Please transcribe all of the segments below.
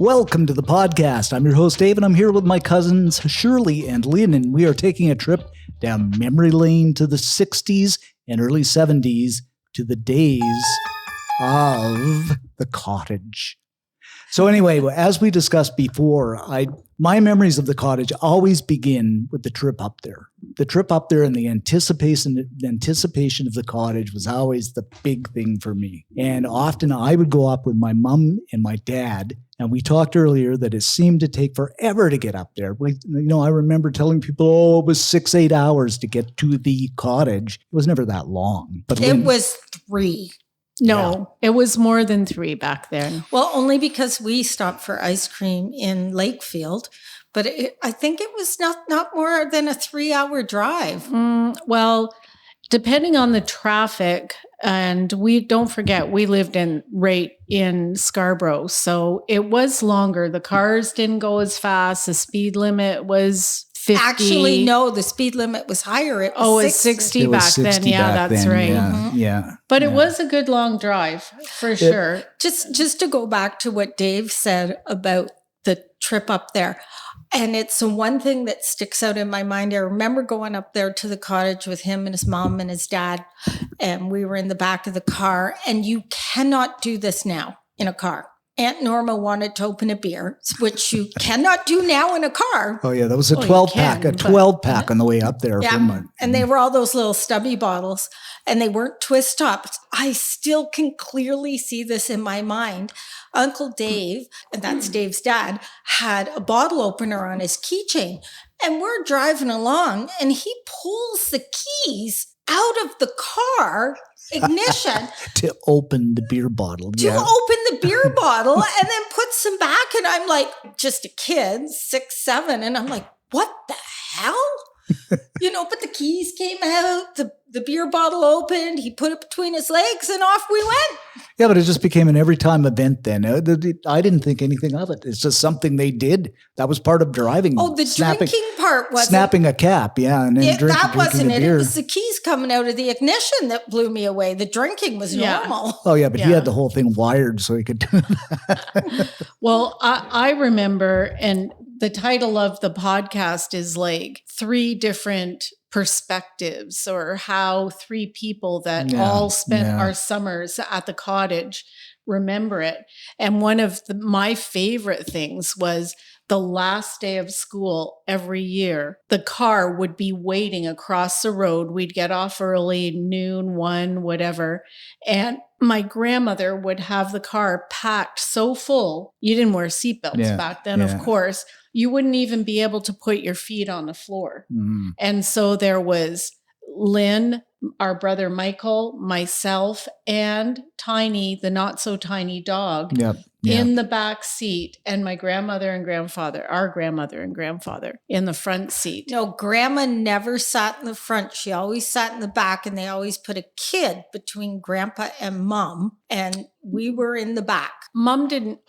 Welcome to the podcast. I'm your host, Dave, and I'm here with my cousins, Shirley and Lynn, and we are taking a trip down memory lane to the 60s and early 70s to the days of the Cottage. So anyway, as we discussed before, my memories of the Cottage always begin with the trip up there. The trip up there and the anticipation of the Cottage was always the big thing for me. And often I would go up with my mom and my dad, and we talked earlier that it seemed to take forever to get up there. I remember telling people, it was 6-8 hours to get to the Cottage. It was never that long. But it was 3. No, It was more than 3 back then. Well, only because we stopped for ice cream in Lakefield, but I think it was not more than a 3-hour drive. Well, depending on the traffic, and don't forget, we lived right in Scarborough, so it was longer. The cars didn't go as fast. The speed limit was 50. Actually, no, the speed limit was higher. It was 60 back then. Yeah, that's right. Yeah. But it was a good long drive for sure. Just to go back to what Dave said about the trip up there. And it's the one thing that sticks out in my mind. I remember going up there to the Cottage with him and his mom and his dad, and we were in the back of the car. And you cannot do this now in a car. Aunt Norma wanted to open a beer, which you cannot do now in a car. Oh, yeah. That was a 12-pack on the way up there. Yeah. And they were all those little stubby bottles, and they weren't twist tops. I still can clearly see this in my mind. Uncle Dave, and that's Dave's dad, had a bottle opener on his keychain. And we're driving along, and he pulls the keys out of the car ignition to open the beer bottle. Open the beer bottle and then puts them back. And I'm like, just a kid, 6, 7. And I'm like, what the hell? But the keys came out, the beer bottle opened, he put it between his legs, and off we went. Yeah, but it just became an every time event then. I didn't think anything of it. It's just something they did. That was part of driving. Oh, the drinking part wasn't. Snapping a cap, yeah. And then that wasn't it. Beer. It was the keys coming out of the ignition that blew me away. The drinking was normal. Oh, yeah, but he had the whole thing wired so he could do that. Well, I remember, and the title of the podcast is like 3 different perspectives, or how 3 people that all spent our summers at the Cottage remember it. And one of my favorite things was the last day of school every year, the car would be waiting across the road. We'd get off early, noon, 1, whatever. And my grandmother would have the car packed so full. You didn't wear seatbelts back then, of course. You wouldn't even be able to put your feet on the floor. Mm. And so there was Lynn, our brother Michael, myself, and Tiny, the not so tiny dog, in the back seat, and my grandmother and grandfather, our grandmother and grandfather, in the front seat. No, Grandma never sat in the front. She always sat in the back, and they always put a kid between Grandpa and Mom, and we were in the back. Mom didn't.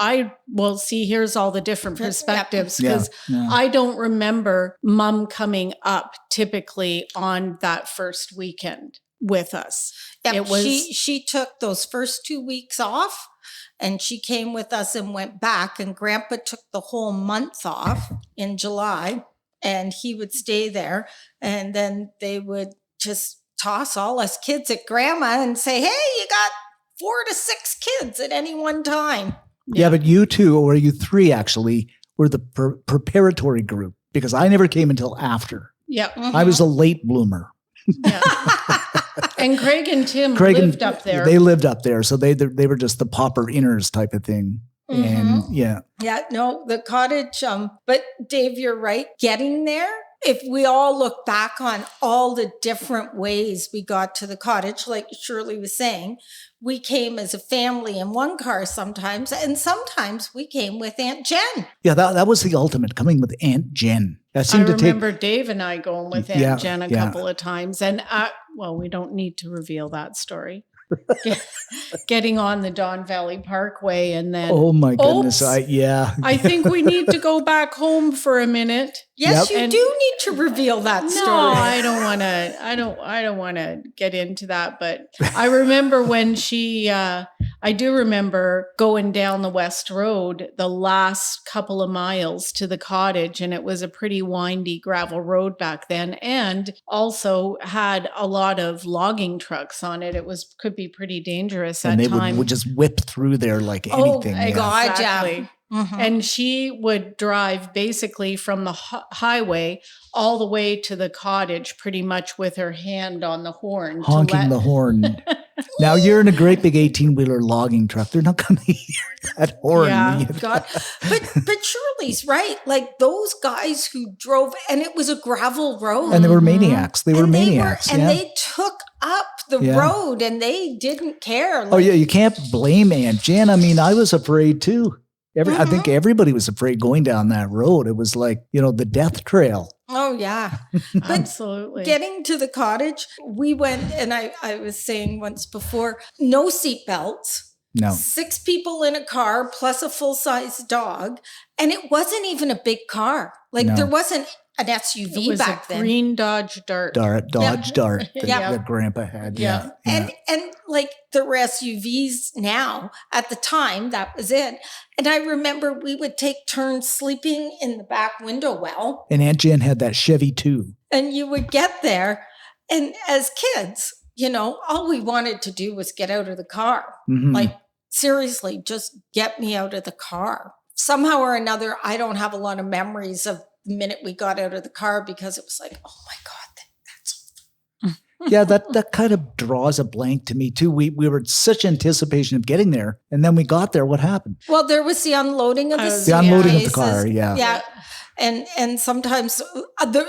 See, here's all the different perspectives, because I don't remember Mom coming up typically on that first weekend with us. Yep, she took those first 2 weeks off, and she came with us and went back, and Grandpa took the whole month off in July, and he would stay there, and then they would just toss all us kids at Grandma and say, hey, you got 4 to 6 kids at any one time. Yeah, but you 2, or you 3 actually, were the preparatory group, because I never came until after. Yeah. Mm-hmm. I was a late bloomer. Yeah. And Craig and Tim lived up there. They lived up there, so they were just the pauper inners type of thing. Mm-hmm. And the Cottage. But Dave, you're right. Getting there, if we all look back on all the different ways we got to the Cottage, like Shirley was saying, we came as a family in one car sometimes, and sometimes we came with Aunt Jen. Yeah, that was the ultimate, coming with Aunt Jen. I remember Dave and I going with Aunt Jen a couple of times, and we don't need to reveal that story. Getting on the Don Valley Parkway, and then oh my goodness, I think we need to go back home for a minute. Yes, you do need to reveal that story. No, I don't want to get into that. But I remember when I do remember going down the West Road the last couple of miles to the cottage, and it was a pretty windy gravel road back then, and also had a lot of logging trucks on it. It could be pretty dangerous at And they times. would just whip through there like anything. God, Exactly. yeah. Mm-hmm. And she would drive basically from the highway all the way to the cottage, pretty much with her hand on the horn. Honking the horn. Now you're in a great big 18-wheeler logging truck. They're not going to hear that horn. Yeah. God. But Shirley's right. Like those guys who drove, and it was a gravel road. And they were maniacs. They were and maniacs. they took up the road and they didn't care. Like, you can't blame Aunt Jan. I mean, I was afraid too. I think everybody was afraid going down that road. It was like, the death trail. Oh, yeah. But absolutely. Getting to the cottage, we went, and I was saying once before, no seatbelts. No. 6 people in a car plus a full-size dog. And it wasn't even a big car. Like there wasn't an SUV it was back a then. Green Dodge Dart. Dart that Grandpa had. Yeah. And like there were SUVs now. At the time, that was it. And I remember we would take turns sleeping in the back window well. And Aunt Jen had that Chevy too. And you would get there. And as kids, all we wanted to do was get out of the car. Mm-hmm. Like, seriously, just get me out of the car. Somehow or another, I don't have a lot of memories of the minute we got out of the car because it was like, oh my God, that's Yeah, that kind of draws a blank to me too. We were in such anticipation of getting there, and then we got there. What happened? Well, there was the unloading of the suitcases. The unloading of the car, yeah. Yeah. And sometimes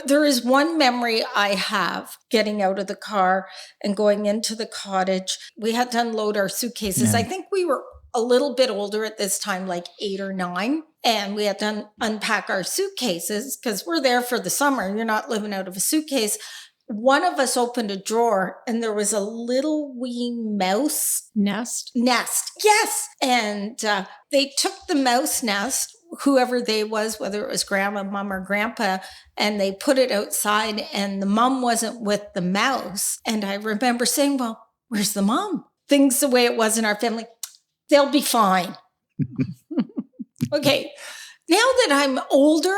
there is one memory I have getting out of the car and going into the cottage. We had to unload our suitcases. Yeah. I think we were a little bit older at this time, like 8 or 9. And we had to unpack our suitcases because we're there for the summer. You're not living out of a suitcase. One of us opened a drawer and there was a little wee mouse nest. Yes. And they took the mouse nest, whoever they was, whether it was grandma, mom, or grandpa, and they put it outside and the mom wasn't with the mouse. And I remember saying, well, where's the mom? Things the way it was in our family, they'll be fine. Okay. Now that I'm older,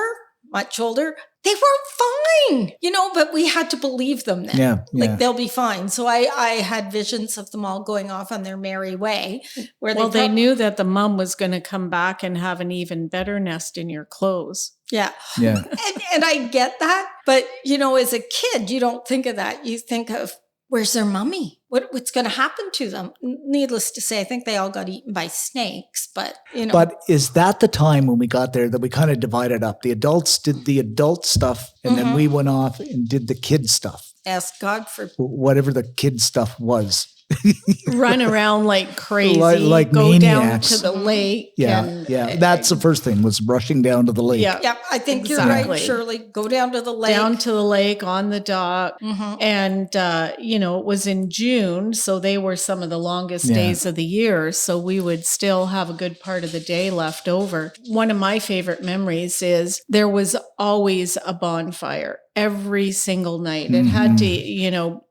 much older, they weren't fine, but we had to believe them then. Yeah. Like they'll be fine. So I had visions of them all going off on their merry way. They knew that the mom was going to come back and have an even better nest in your clothes. Yeah. And I get that. But, as a kid, you don't think of that. You think of, where's their mummy? What's going to happen to them? Needless to say, I think they all got eaten by snakes, but But is that the time when we got there that we kind of divided up? The adults did the adult stuff, and then we went off and did the kid stuff. Ask God for whatever the kid stuff was. Run around like crazy, like go maniacs. down to the lake. Yeah. That's the first thing, was rushing down to the lake. Yeah, I think you're right, Shirley. Go down to the lake. Down to the lake on the dock. Mm-hmm. And, it was in June, so they were some of the longest days of the year. So we would still have a good part of the day left over. One of my favorite memories is there was always a bonfire every single night. It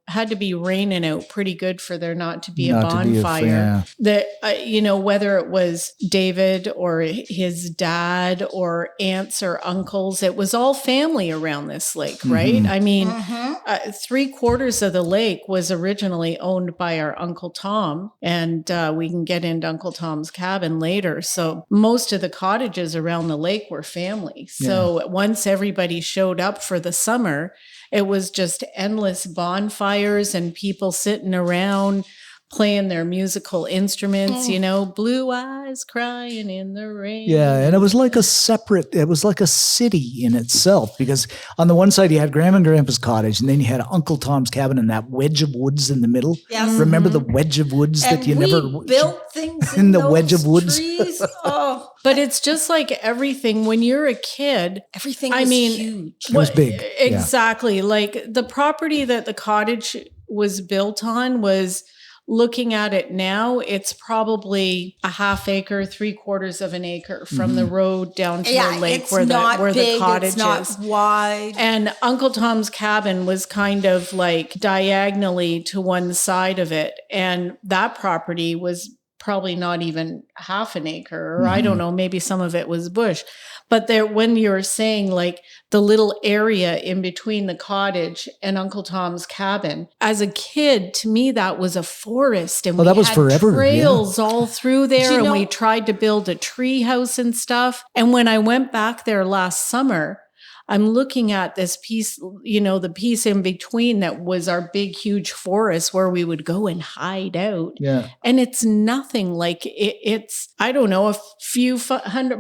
had to be raining out pretty good for there not to be a bonfire. That whether it was David or his dad or aunts or uncles, it was all family around this lake, right? I mean, 3/4 of the lake was originally owned by our Uncle Tom, and we can get into Uncle Tom's cabin later. So most of the cottages around the lake were family. So once everybody showed up for the summer, it was just endless bonfires and people sitting around playing their musical instruments, Blue Eyes Crying in the Rain. Yeah, and it was like a city in itself, because on the one side you had Grandma and Grandpa's cottage, and then you had Uncle Tom's cabin and that wedge of woods in the middle. Yes. Remember the wedge of woods and that you we never built things in the those wedge of woods. Trees. Oh, but it's just like everything. When you're a kid, everything was huge. It was big. Exactly. Like the property that the cottage was built on was, looking at it now, it's probably a half acre, 3/4 of an acre from the road down to the lake where the cottage is. It's not wide. And Uncle Tom's cabin was kind of like diagonally to one side of it. And that property was probably not even half an acre, or I don't know, maybe some of it was bush. But there, when you're saying like the little area in between the cottage and Uncle Tom's cabin, as a kid, to me, that was a forest. And we that was had forever. trails all through there. And know, we tried to build a tree house and stuff. And when I went back there last summer, I'm looking at this piece, the piece in between that was our big, huge forest where we would go and hide out. Yeah. And it's nothing like it's, I don't know, a few hundred,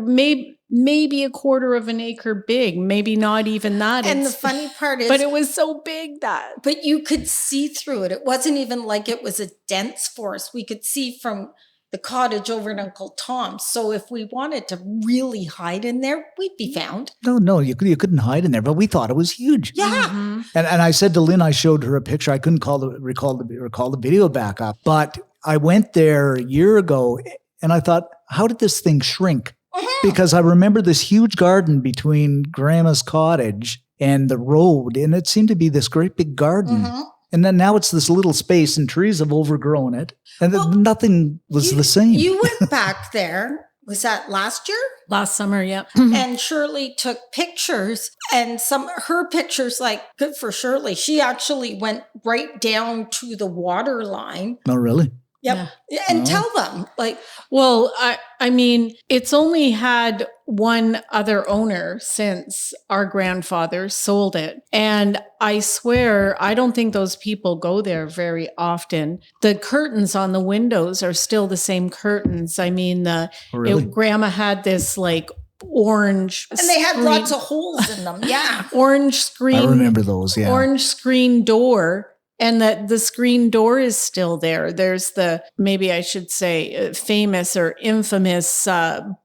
maybe a quarter of an acre big, maybe not even that. And the funny part is, but it was so big but you could see through it. It wasn't even like it was a dense forest. We could see from the cottage over at Uncle Tom's. So if we wanted to really hide in there, we'd be found. No, you couldn't hide in there, but we thought it was huge. Yeah. Mm-hmm. And I said to Lynn, I showed her a picture. I couldn't recall the video back up, but I went there a year ago and I thought, how did this thing shrink? Because I remember this huge garden between Grandma's cottage and the road, and it seemed to be this great big garden. And then now it's this little space and trees have overgrown it. And nothing was the same. You went back there. Was that last year? Last summer, yeah. And Shirley took pictures, and her pictures, like, good for Shirley. She actually went right down to the water line. Oh, really? Yep. Yeah. And tell them, like. Well, I mean, it's only had one other owner since our grandfather sold it. And I swear, I don't think those people go there very often. The curtains on the windows are still the same curtains. I mean, Grandma had this like orange and they had lots of holes in them. Yeah. Orange screen. I remember those. Yeah. Orange screen door. And that the screen door is still there. There's maybe I should say, famous or infamous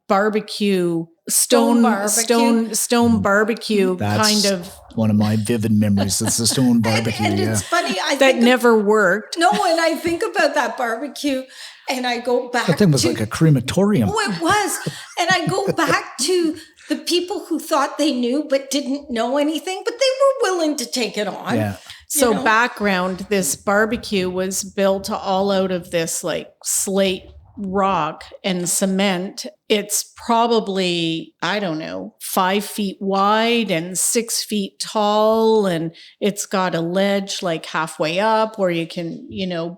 barbecue, stone barbecue. That's kind of one of my vivid memories. It's the stone barbecue. and yeah. It's funny. That never worked. No, and I think about that barbecue and I go back. That thing was like a crematorium. Oh, it was. And I go back to the people who thought they knew but didn't know anything, but they were willing to take it on. Yeah. So background, this barbecue was built all out of this like slate rock and cement. It's probably, I don't know, 5 feet wide and 6 feet tall. And it's got a ledge like halfway up where you can,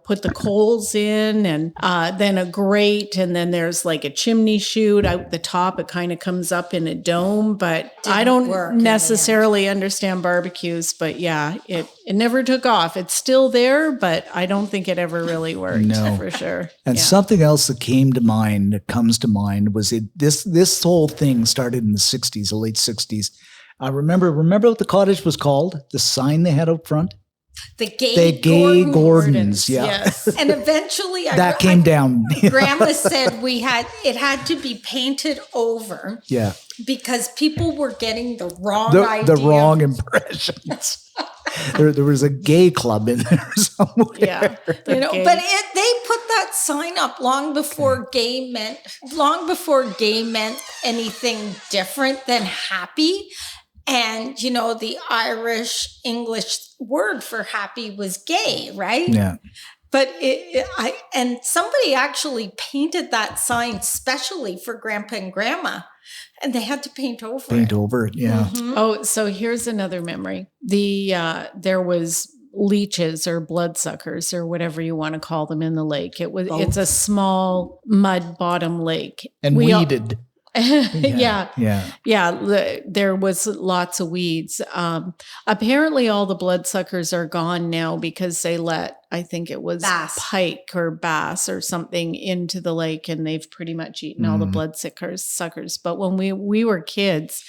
put the coals in, and then a grate. And then there's like a chimney chute out the top. It kind of comes up in a dome, but I don't necessarily understand barbecues, but yeah, it never took off. It's still there, but I don't think it ever really worked for sure. And something else that comes to mind was this whole thing started in the 60s, the late 60s. I remember what the cottage was called? The sign they had out front? The Gay Gordons. Yeah. Yes. And eventually that came down. Grandma said it had to be painted over. Yeah. Because people were getting the wrong idea. The wrong impressions. there was a gay club in there somewhere. Yeah. But they put that sign up long before gay meant anything different than happy. And, the Irish English word for happy was gay, right? Yeah. But and somebody actually painted that sign specially for Grandpa and Grandma, and they had to paint over it. Yeah. Mm-hmm. Oh, so here's another memory. There was leeches or bloodsuckers or whatever you want to call them in the lake. It's a small mud bottom lake. And weeded. Yeah. There was lots of weeds. Apparently all the bloodsuckers are gone now because they let, I think it was pike or bass or something into the lake, and they've pretty much eaten all the bloodsuckers. But when we were kids,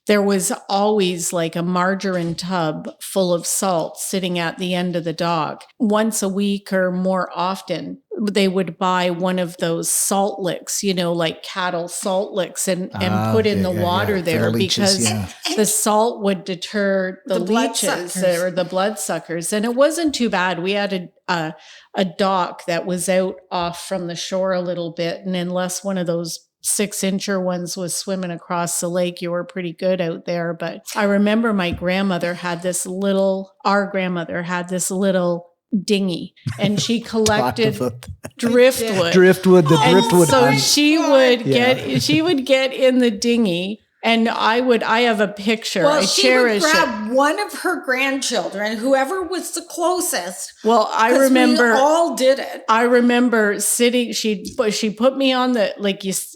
there was always like a margarine tub full of salt sitting at the end of the dock. Once a week or more often, they would buy one of those salt licks, like cattle salt licks, and put in the water there because the salt would deter the leeches or the bloodsuckers. And it wasn't too bad. We had a dock that was out off from the shore a little bit, and unless one of those 6-incher ones was swimming across the lake, you were pretty good out there. But I remember our grandmother had this little dinghy, and she collected driftwood. Driftwood, the driftwood. So hunt. she would get in the dinghy. And I have a picture. Well, I she cherish would grab it. one of her grandchildren, whoever was the closest. Well, I remember we all did it. I remember sitting. She put me on the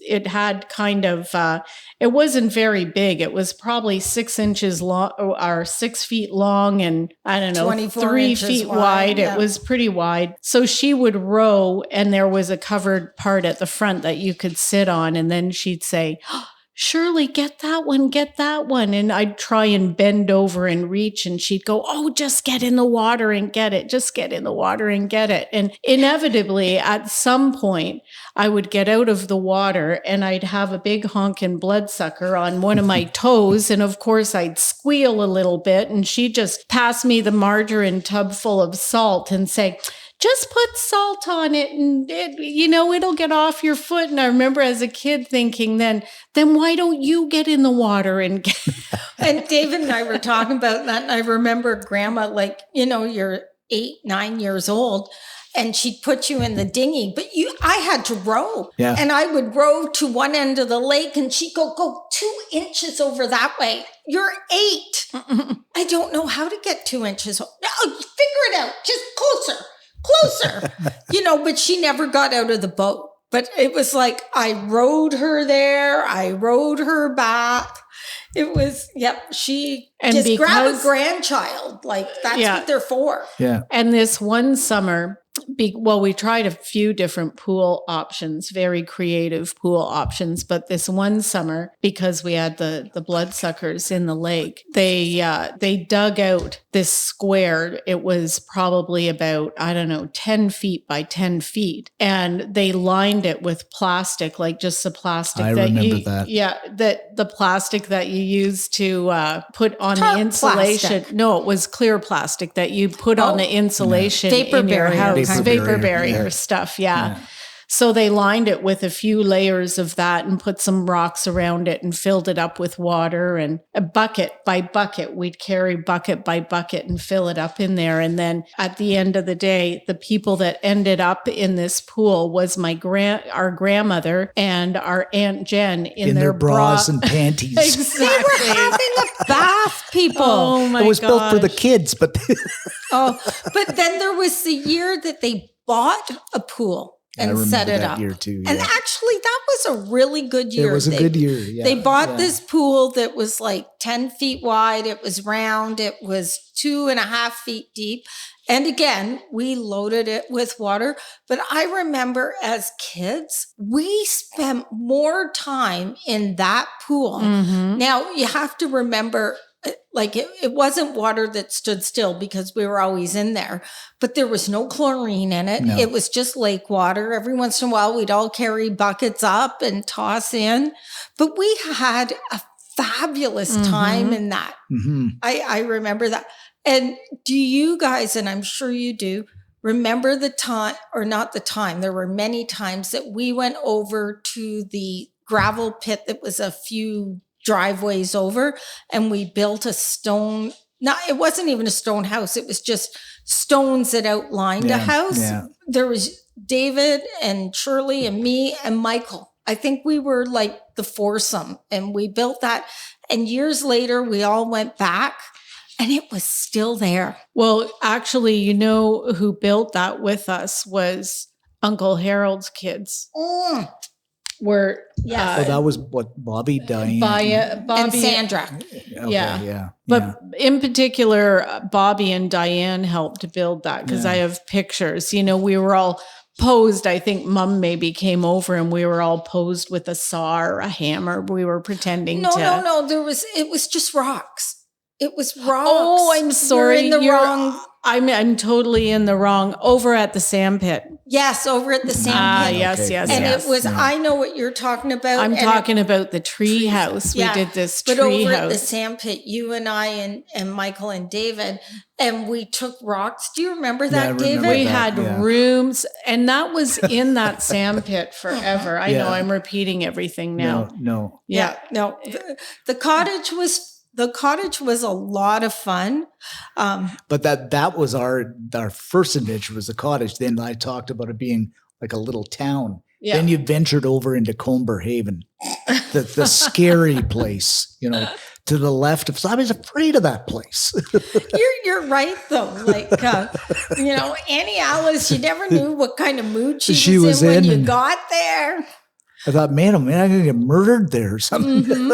it had kind of. It wasn't very big. It was probably 6 inches long or 6 feet long, and I don't know, 3 feet wide. Yeah. It was pretty wide. So she would row, and there was a covered part at the front that you could sit on, and then she'd say, Shirley, get that one. And I'd try and bend over and reach, and she'd go, oh, just get in the water and get it. Just get in the water and get it. And inevitably, at some point, I would get out of the water and I'd have a big honking bloodsucker on one of my toes. And of course, I'd squeal a little bit, and she'd just pass me the margarine tub full of salt and say, just put salt on it and it'll get off your foot. And I remember as a kid thinking then why don't you get in the water and get And David and I were talking about that. And I remember grandma, you're 8, 9 years old, and she'd put you in the dinghy, but I had to row. Yeah. And I would row to one end of the lake, and she'd go 2 inches over that way. You're 8. I don't know how to get 2 inches. Figure it out. Just closer. But she never got out of the boat. But it was like I rowed her there. I rowed her back. It was, she just grab a grandchild. Like, that's what they're for. Yeah. And this one summer, we tried a few different pool options, very creative pool options. But this one summer, because we had the bloodsuckers in the lake, they dug out this square. It was probably about, 10 feet by 10 feet. And they lined it with plastic, like just the plastic that the plastic that you use to put on the insulation. Plastic. No, it was clear plastic that you put on the insulation in your house. Vapor barrier stuff. Yeah. So they lined it with a few layers of that and put some rocks around it and filled it up with water, and a bucket by bucket. We'd carry bucket by bucket and fill it up in there. And then at the end of the day, the people that ended up in this pool was our grandmother and our Aunt Jen in their bras and panties. Exactly. They were having a bath, people. Oh my God. It was built for the kids, but but then there was the year that they bought a pool and set it up. Year too, And actually, that was a really good year. It was a good year. Yeah. They bought this pool that was like 10 feet wide. It was round. It was 2.5 feet deep. And again, we loaded it with water. But I remember as kids, we spent more time in that pool. Mm-hmm. Now, you have to remember, like it wasn't water that stood still because we were always in there, but there was no chlorine in it. No. It was just lake water. Every once in a while, we'd all carry buckets up and toss in, but we had a fabulous time in that. Mm-hmm. I remember that. And do you guys, and I'm sure you do, remember the time, or not the time, there were many times that we went over to the gravel pit that was a few driveways over, and we built a stone, it wasn't even a stone house, it was just stones that outlined a house. Yeah. There was David and Shirley and me and Michael. I think we were like the foursome, and we built that. And years later, we all went back, and it was still there. Well, actually, you know who built that with us was Uncle Harold's kids. That was what Bobby, Diane, Bobby and Sandra. Okay, yeah. But in particular, Bobby and Diane helped build that, because I have pictures. We were all posed. I think Mom maybe came over and we were all posed with a saw or a hammer. We were pretending No. It was just rocks. It was rocks. Oh, I'm sorry. I'm totally in the wrong. Over at the sand pit. Yes, over at the sand pit. Yes. And it was, I know what you're talking about. I'm talking about the tree house. We did this tree house. But over at the sand pit, you and I and Michael and David, and we took rocks. Do you remember that, David? We had rooms, and that was in that sand pit forever. I know I'm repeating everything now. No. Yeah, no. The cottage was The cottage was a lot of fun. But that was our first adventure was the cottage. Then I talked about it being like a little town. Yeah. Then you ventured over into Comber Haven, the scary place, to the left of. So I was afraid of that place. You're right though. Like Annie Alice, you never knew what kind of mood she was in when you got there. I thought, man, I'm going to get murdered there or something. Mm-hmm.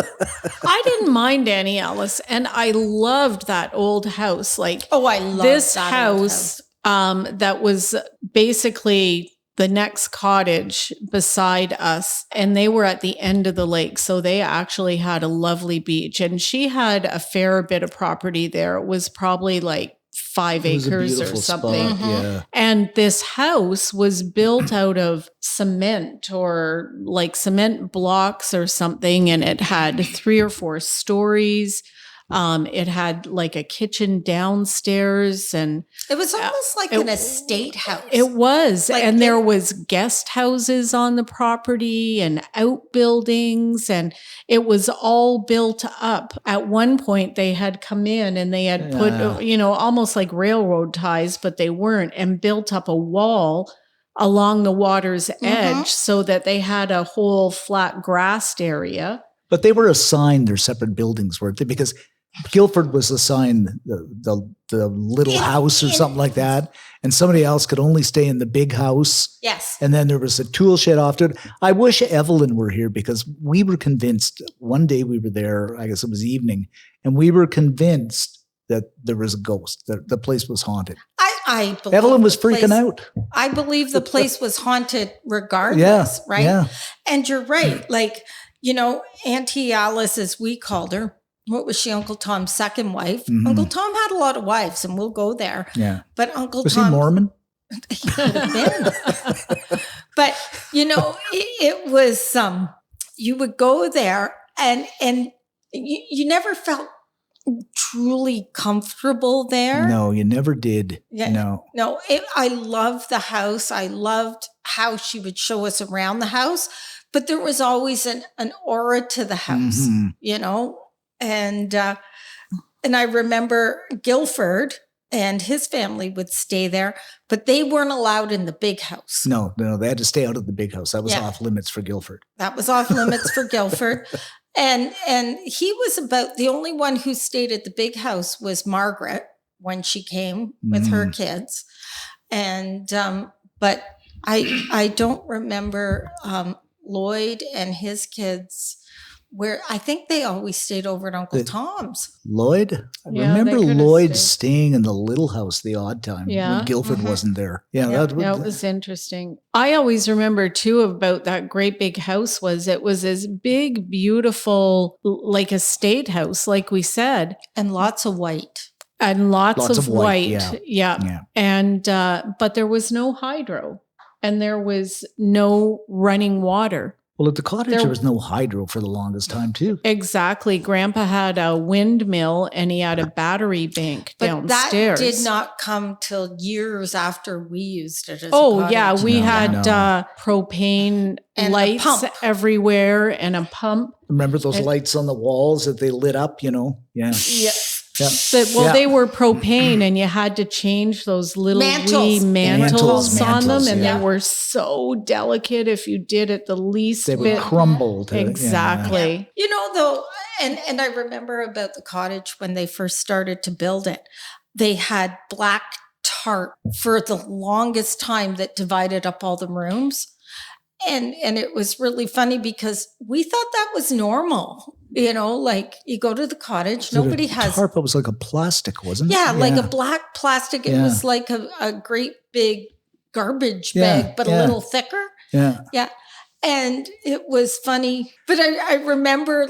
I didn't mind Annie Alice, and I loved that old house. Like, I love this that house. That was basically the next cottage beside us, and they were at the end of the lake, so they actually had a lovely beach. And she had a fair bit of property there. It was probably like 5 acres or something. Yeah. And this house was built out of cement or like cement blocks or something. And it had 3 or 4 stories. It had like a kitchen downstairs, and it was almost like an estate house. It was. And there was guest houses on the property and outbuildings, and it was all built up. At one point they had come in and they had put, almost like railroad ties, but they weren't, and built up a wall along the water's edge so that they had a whole flat grassed area. But they were assigned their separate buildings, weren't they? Because Guilford was assigned the little house or something like that, and somebody else could only stay in the big house. Yes. And then there was a tool shed off to it. I wish Evelyn were here because we were convinced one day we were there, I guess it was evening, and we were convinced that there was a ghost, that the place was haunted. I believe Evelyn was freaking out. I believe the place was haunted regardless, right? Yeah. And you're right. Like, Auntie Alice, as we called her, what was she? Uncle Tom's second wife. Mm-hmm. Uncle Tom had a lot of wives, and we'll go there. Yeah. But Uncle was Tom. he Mormon? He could have been. But, it was, you would go there and you never felt truly comfortable there. No, you never did. Yeah. No, I loved the house. I loved how she would show us around the house, but there was always an aura to the house, and I remember Guilford and his family would stay there, but they weren't allowed in the big house. No, they had to stay out of the big house. That was off limits for Guilford. That was off limits for Guilford. And he was about the only one who stayed at the big house was Margaret when she came with her kids. And but I don't remember Lloyd and his kids, where I think they always stayed over at Uncle Tom's. Lloyd? I remember Lloyd staying in the little house the odd time when Guilford wasn't there. Yeah, it was interesting. I always remember too about that great big house it was this big, beautiful, like estate house, like we said. And lots of white. And lots of white. Yeah. And, but there was no hydro and there was no running water. Well, at the cottage, there was no hydro for the longest time, too. Exactly. Grandpa had a windmill and he had a battery bank downstairs. That did not come till years after we used it as a cottage. Yeah. We had propane and lights everywhere and a pump. Remember those lights on the walls that they lit up, Yeah. They were propane and you had to change those little mantles on them. And they were so delicate if you did it the least bit. They would crumble. Exactly. Though, and I remember about the cottage when they first started to build it, they had black tarp for the longest time that divided up all the rooms. And it was really funny because we thought that was normal. Like you go to the cottage, nobody has tarp. It was like a plastic, wasn't it? Yeah, like a black plastic. It was like a great big garbage bag, but a little thicker. Yeah. Yeah. And it was funny. But I remember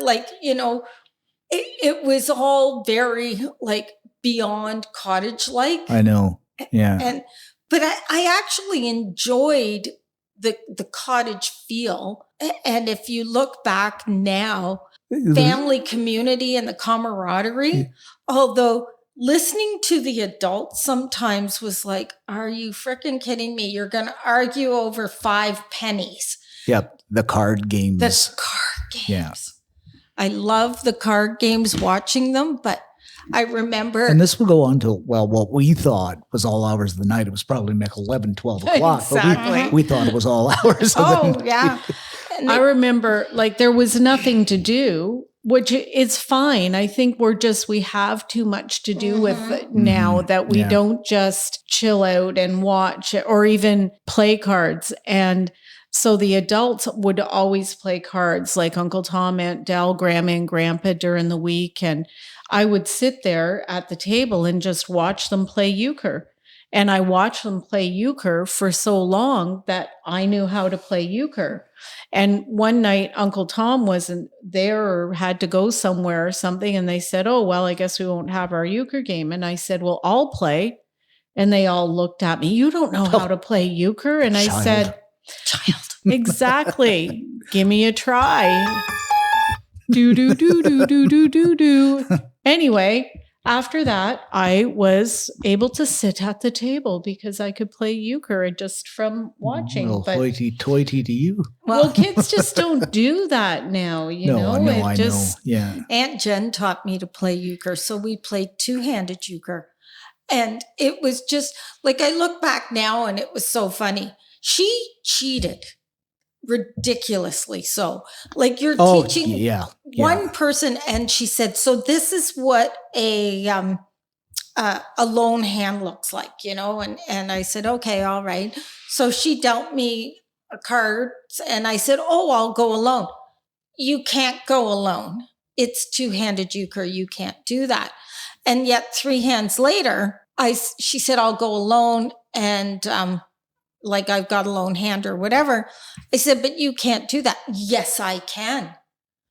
it was all very like beyond cottage-like. I know. Yeah. But I actually enjoyed the cottage feel. And if you look back now, family community and the camaraderie, although listening to the adults sometimes was like, are you freaking kidding me? You're going to argue over 5 pennies. Yep. The card games. The card games. Yeah. I love the card games, watching them, but I remember. And this would go on till, well, what we thought was all hours of the night. It was probably like 11, 12 o'clock. Exactly. But we thought it was all hours of the night. Yeah. I remember like there was nothing to do, which is fine. I think we have too much to do with it now that we don't just chill out and watch or even play cards. And so the adults would always play cards like Uncle Tom, Aunt Del, Grandma and Grandpa during the week. And I would sit there at the table and just watch them play euchre. And I watched them play euchre for so long that I knew how to play euchre. And one night, Uncle Tom wasn't there or had to go somewhere or something. And they said, oh, well, I guess we won't have our euchre game. And I said, well, I'll play. And they all looked at me. You don't know how to play euchre. And I said, child, exactly. Give me a try. Do, do, do, do, do, do, do, do. Anyway, after that, I was able to sit at the table because I could play euchre just from watching. Well, hoity-toity to you. Well, kids just don't do that now, you know? I know. Yeah. Aunt Jen taught me to play euchre, so we played two-handed euchre. And it was just, like, I look back now and it was so funny. She cheated ridiculously so. Like, you're teaching one person, and she said, so this is what a lone hand looks like, you know? And I said, okay, all right. So she dealt me a card, and I said, oh, I'll go alone. You can't go alone. It's two-handed euchre. You can't do that. And yet 3 hands later, she said, I'll go alone, and like I've got a lone hand or whatever. I said, but you can't do that. Yes, I can.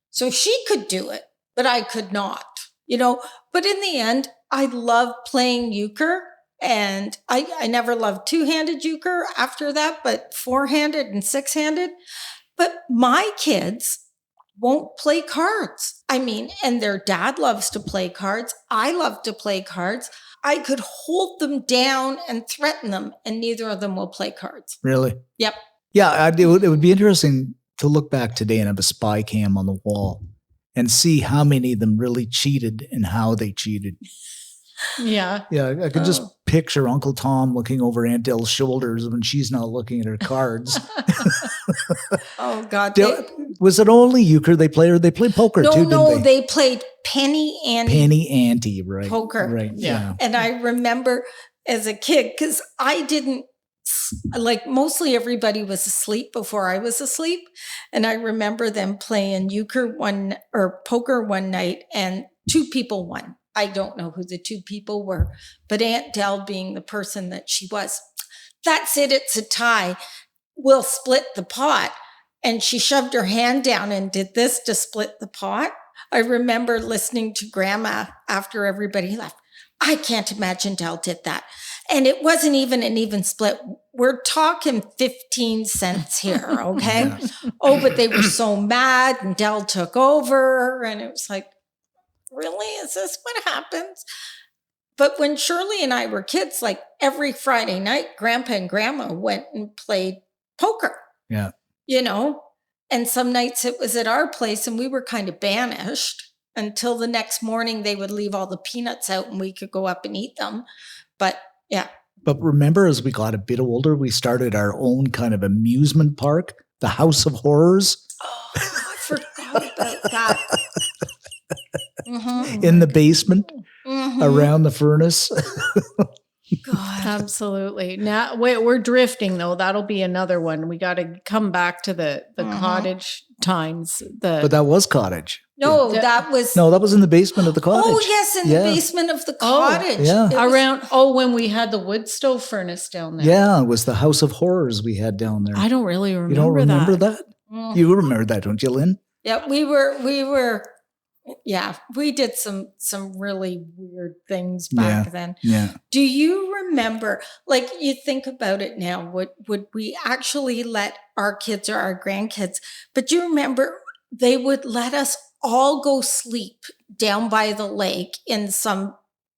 So she could do it, but I could not, you know. But in the end, I love playing euchre, and I never loved two-handed euchre after that, but four-handed and six-handed. But my kids won't play cards. I mean, and their dad loves to play cards. I love to play cards. I could hold them down and threaten them, and neither of them will play cards. Really? Yep. Yeah, it would be interesting to look back today and have a spy cam on the wall and see how many of them really cheated and how they cheated. Yeah. Yeah, I could just picture Uncle Tom looking over Aunt Dell's shoulders when she's not looking at her cards. Oh, God. Was it only euchre they played, or they played poker too, didn't they? They played penny ante. Penny ante, right. Poker. Right, yeah. And I remember as a kid, because I didn't, like, mostly everybody was asleep before I was asleep. And I remember them playing poker one night, and 2 people won. I don't know who the 2 people were, but Aunt Del, being the person that she was, that's it, it's a tie. We'll split the pot. And she shoved her hand down and did this to split the pot. I remember listening to Grandma after everybody left. I can't imagine Del did that. And it wasn't even an even split. We're talking 15 cents here, okay? Yeah. Oh, but they were so mad, and Del took over, and it was like, really? Is this what happens? But when Shirley and I were kids, like every Friday night, Grandpa and Grandma went and played poker. Yeah. You know, and some nights it was at our place, and we were kind of banished until the next morning. They would leave all the peanuts out and we could go up and eat them. But yeah. But remember, as we got a bit older, we started our own kind of amusement park, the House of Horrors. Oh, I forgot about that. Mm-hmm. In the basement, around the furnace. God. Absolutely. Now we're drifting though. That'll be another one. We got to come back to the cottage times. But that was Cottage. No, that was in the basement of the cottage. Oh yes, in the basement of the cottage. When we had the wood stove furnace down there. Yeah, it was the House of Horrors we had down there. I don't really remember. You don't remember that? Mm-hmm. You remember that, don't you, Lynn? Yeah, we were. Yeah, we did some really weird things back then. Yeah. Do you remember, like, you think about it now, would we actually let our kids or our grandkids, but you remember they would let us all go sleep down by the lake in some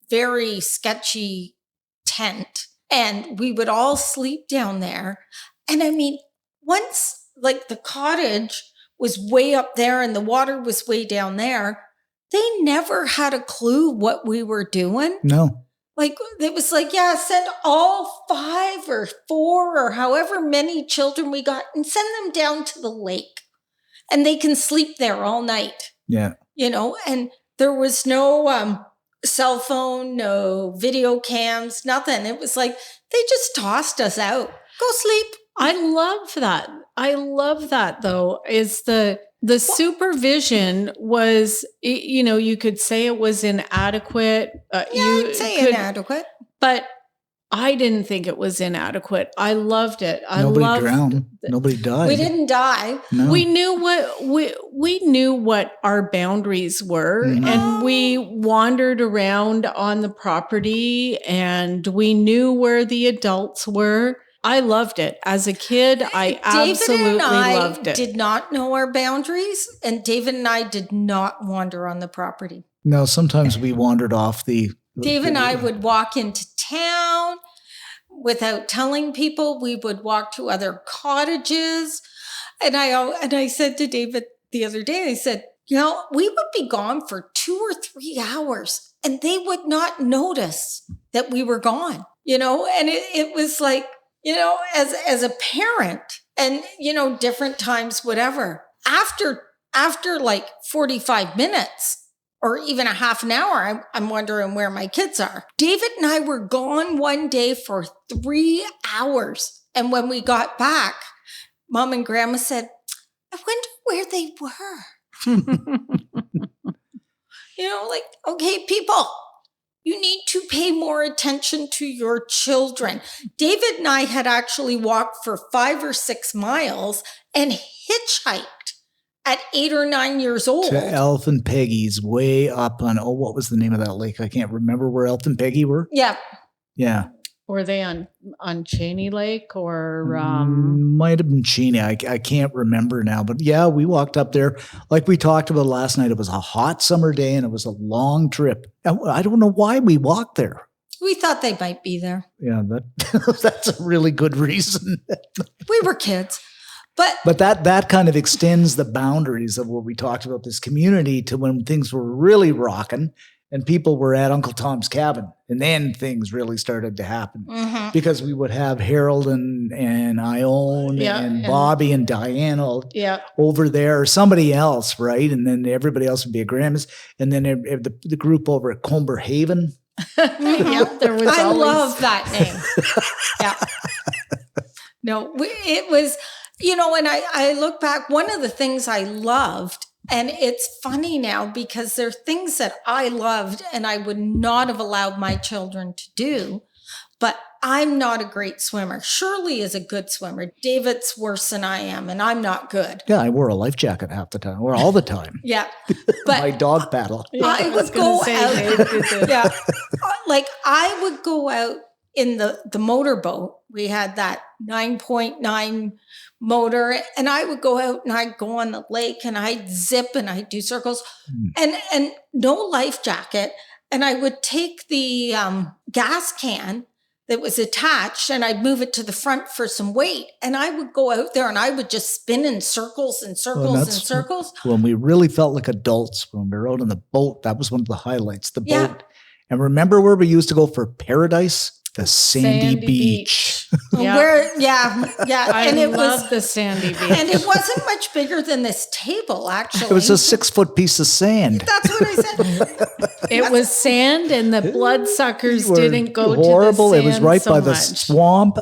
very sketchy tent, and we would all sleep down there. And I mean, once, like, the cottage was way up there and the water was way down there, they never had a clue what we were doing. No. Like, it was like, yeah, send all 5 or 4 or however many children we got and send them down to the lake. And they can sleep there all night. Yeah. You know, and there was no cell phone, no video cams, nothing. It was like, they just tossed us out. Go sleep. I love that. I love that, though, is the supervision was, you know, you could say it was inadequate. I'd say inadequate. But I didn't think it was inadequate. I loved it. Nobody drowned. Nobody died. We didn't die. No. We knew what our boundaries were, and we wandered around on the property, and we knew where the adults were. I loved it. As a kid, I absolutely loved it. Did not know our boundaries, and David and I did not wander on the property. No, sometimes we wandered off the... Dave and I would walk into town without telling people. We would walk to other cottages. And I said to David the other day, I said, you know, we would be gone for 2 or 3 hours and they would not notice that we were gone, you know? And it was like, you know, as a parent and, you know, different times, whatever, after like 45 minutes, or even a half an hour, I'm wondering where my kids are. David and I were gone one day for 3 hours. And when we got back, Mom and Grandma said, I wonder where they were. You know, like, okay, people, you need to pay more attention to your children. David and I had actually walked for 5 or 6 miles and hitchhiked at 8 or 9 years old. To Elf and Peggy's way up on, what was the name of that lake? I can't remember where Elf and Peggy were. Yeah. Yeah. Were they on Cheney Lake or? Might have been Cheney. I can't remember now. But yeah, we walked up there. Like we talked about last night, it was a hot summer day and it was a long trip. And I don't know why we walked there. We thought they might be there. Yeah, that's a really good reason. We were kids. But that kind of extends the boundaries of what we talked about this community to when things were really rocking and people were at Uncle Tom's cabin. And then things really started to happen because we would have Harold and Ione and Bobby and Diane over there or somebody else, right? And then everybody else would be at Grandma's. And then the group over at Comber Haven. There was I love that name. Yeah. No, it was... You know, and I look back, one of the things I loved, and it's funny now because there are things that I loved and I would not have allowed my children to do, but I'm not a great swimmer. Shirley is a good swimmer. David's worse than I am, and I'm not good. Yeah, I wore a life jacket half the time, or all the time. Yeah. But my dog paddle. I would go out. Yeah. Like I would go out in the motorboat. We had that 9.9 motor, and I would go out and I'd go on the lake and I'd zip and I'd do circles and no life jacket. And I would take the gas can that was attached and I'd move it to the front for some weight. And I would go out there and I would just spin in circles and circles and circles. When we really felt like adults, when we were out on the boat, that was one of the highlights, the boat. And remember where we used to go for paradise? The sandy beach. Yeah. I love the sandy beach. And it wasn't much bigger than this table, actually. It was a 6-foot pice of sand. That's what I said. It was sand, and the bloodsuckers didn't go horrible. To the sand. It was right so by the much. swamp.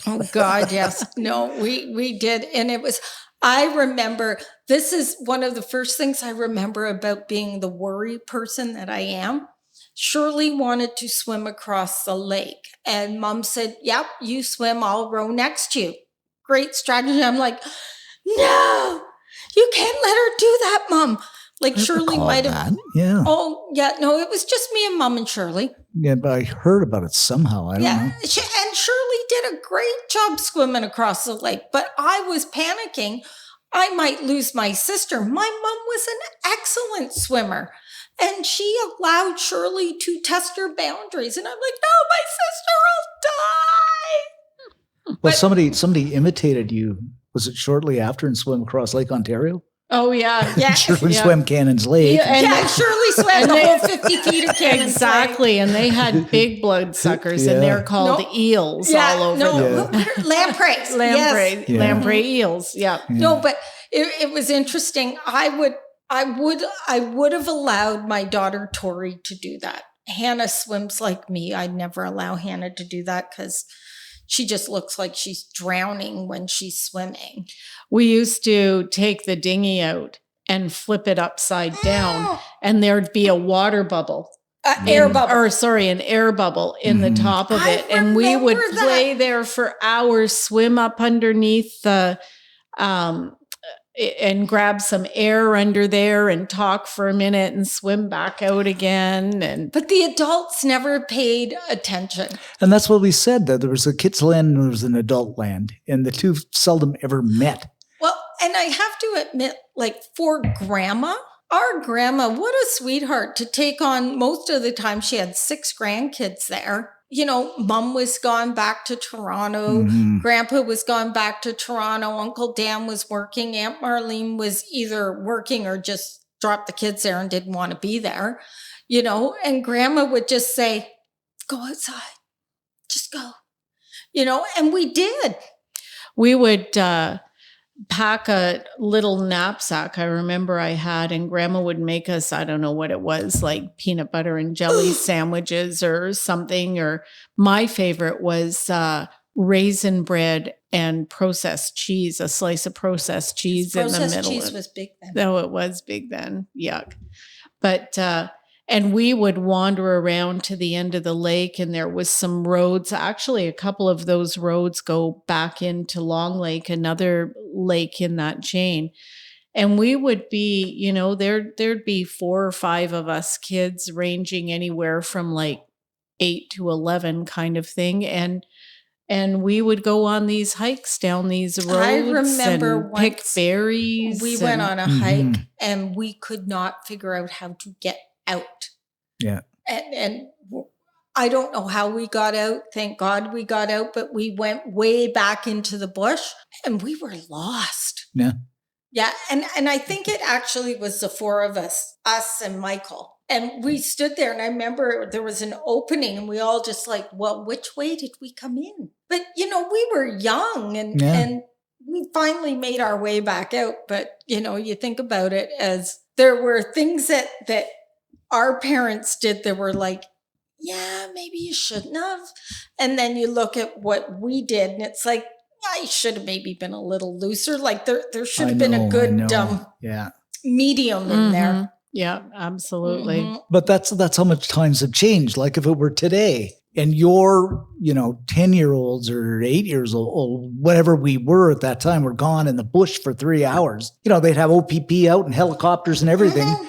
Oh God, yes. No, we did. And it was, I remember, this is one of the first things I remember about being the worry person that I am. Shirley wanted to swim across the lake. And Mom said, yep, you swim, I'll row next to you. Great strategy. I'm like, no, you can't let her do that, Mom. Like Shirley might have. Yeah. Oh, yeah. No, it was just me and Mom and Shirley. Yeah, but I heard about it somehow. I don't know. And Shirley did a great job swimming across the lake, but I was panicking. I might lose my sister. My mom was an excellent swimmer. And she allowed Shirley to test her boundaries. And I'm like, no, my sister will die. Well, somebody imitated you Was it shortly after and swim across Lake Ontario? Oh, yeah. Yeah. Shirley swam Cannon's Lake. Yeah, Shirley swam the whole 50 feet of Cannon's Exactly. And they had big bloodsuckers and they're called eels all over them. Lampreys. Lamprey, Yes. lamprey eels. Yeah. No, but it was interesting. I would have allowed my daughter Tori to do that. Hannah swims like me. I'd never allow Hannah to do that because she just looks like she's drowning when she's swimming. We used to take the dinghy out and flip it upside down, and there'd be a water bubble. Air bubble. An air bubble in the top of it. And we would play there for hours, swim up underneath the and grab some air under there and talk for a minute and swim back out again. But the adults never paid attention. And that's what we said, that there was a kids' land and there was an adult land, and the two seldom ever met. Well, and I have to admit, like for grandma, our grandma, what a sweetheart to take on. Most of the time she had 6 grandkids there. You know, mom was gone back to Toronto. Mm-hmm. Grandpa was gone back to Toronto. Uncle Dan was working. Aunt Marlene was either working or just dropped the kids there and didn't want to be there, you know, and grandma would just say, go outside, just go, you know, and we did. We would pack a little knapsack. I remember I had, and grandma would make us, I don't know what it was, like peanut butter and jelly sandwiches or something. Or my favorite was raisin bread and processed cheese, a slice of processed cheese in the middle. Processed cheese was big then. Oh, it was big then. Yuck. But, and we would wander around to the end of the lake, and there was some roads. Actually, a couple of those roads go back into Long Lake, another lake in that chain. And we would be, you know, there'd be 4 or 5 of us kids, ranging anywhere from like 8 to 11 kind of thing. And we would go on these hikes down these roads. I remember and pick berries. We went on a hike and we could not figure out how to get out. Yeah. And I don't know how we got out. Thank God we got out, but we went way back into the bush and we were lost. Yeah. Yeah. And I think it actually was the 4 of us and Michael. And we stood there, and I remember there was an opening and we all just like, well, which way did we come in? But, you know, we were young and we finally made our way back out. But, you know, you think about it as there were things that our parents did that were like, yeah, maybe you shouldn't have. And then you look at what we did and it's like, I should have maybe been a little looser. Like there should have been a good medium in there. Yeah, absolutely. Mm-hmm. But that's how much times have changed. Like if it were today and your, 10-year-olds or 8 years old, whatever we were at that time, were gone in the bush for 3 hours. You know, they'd have OPP out and helicopters and everything. Mm-hmm.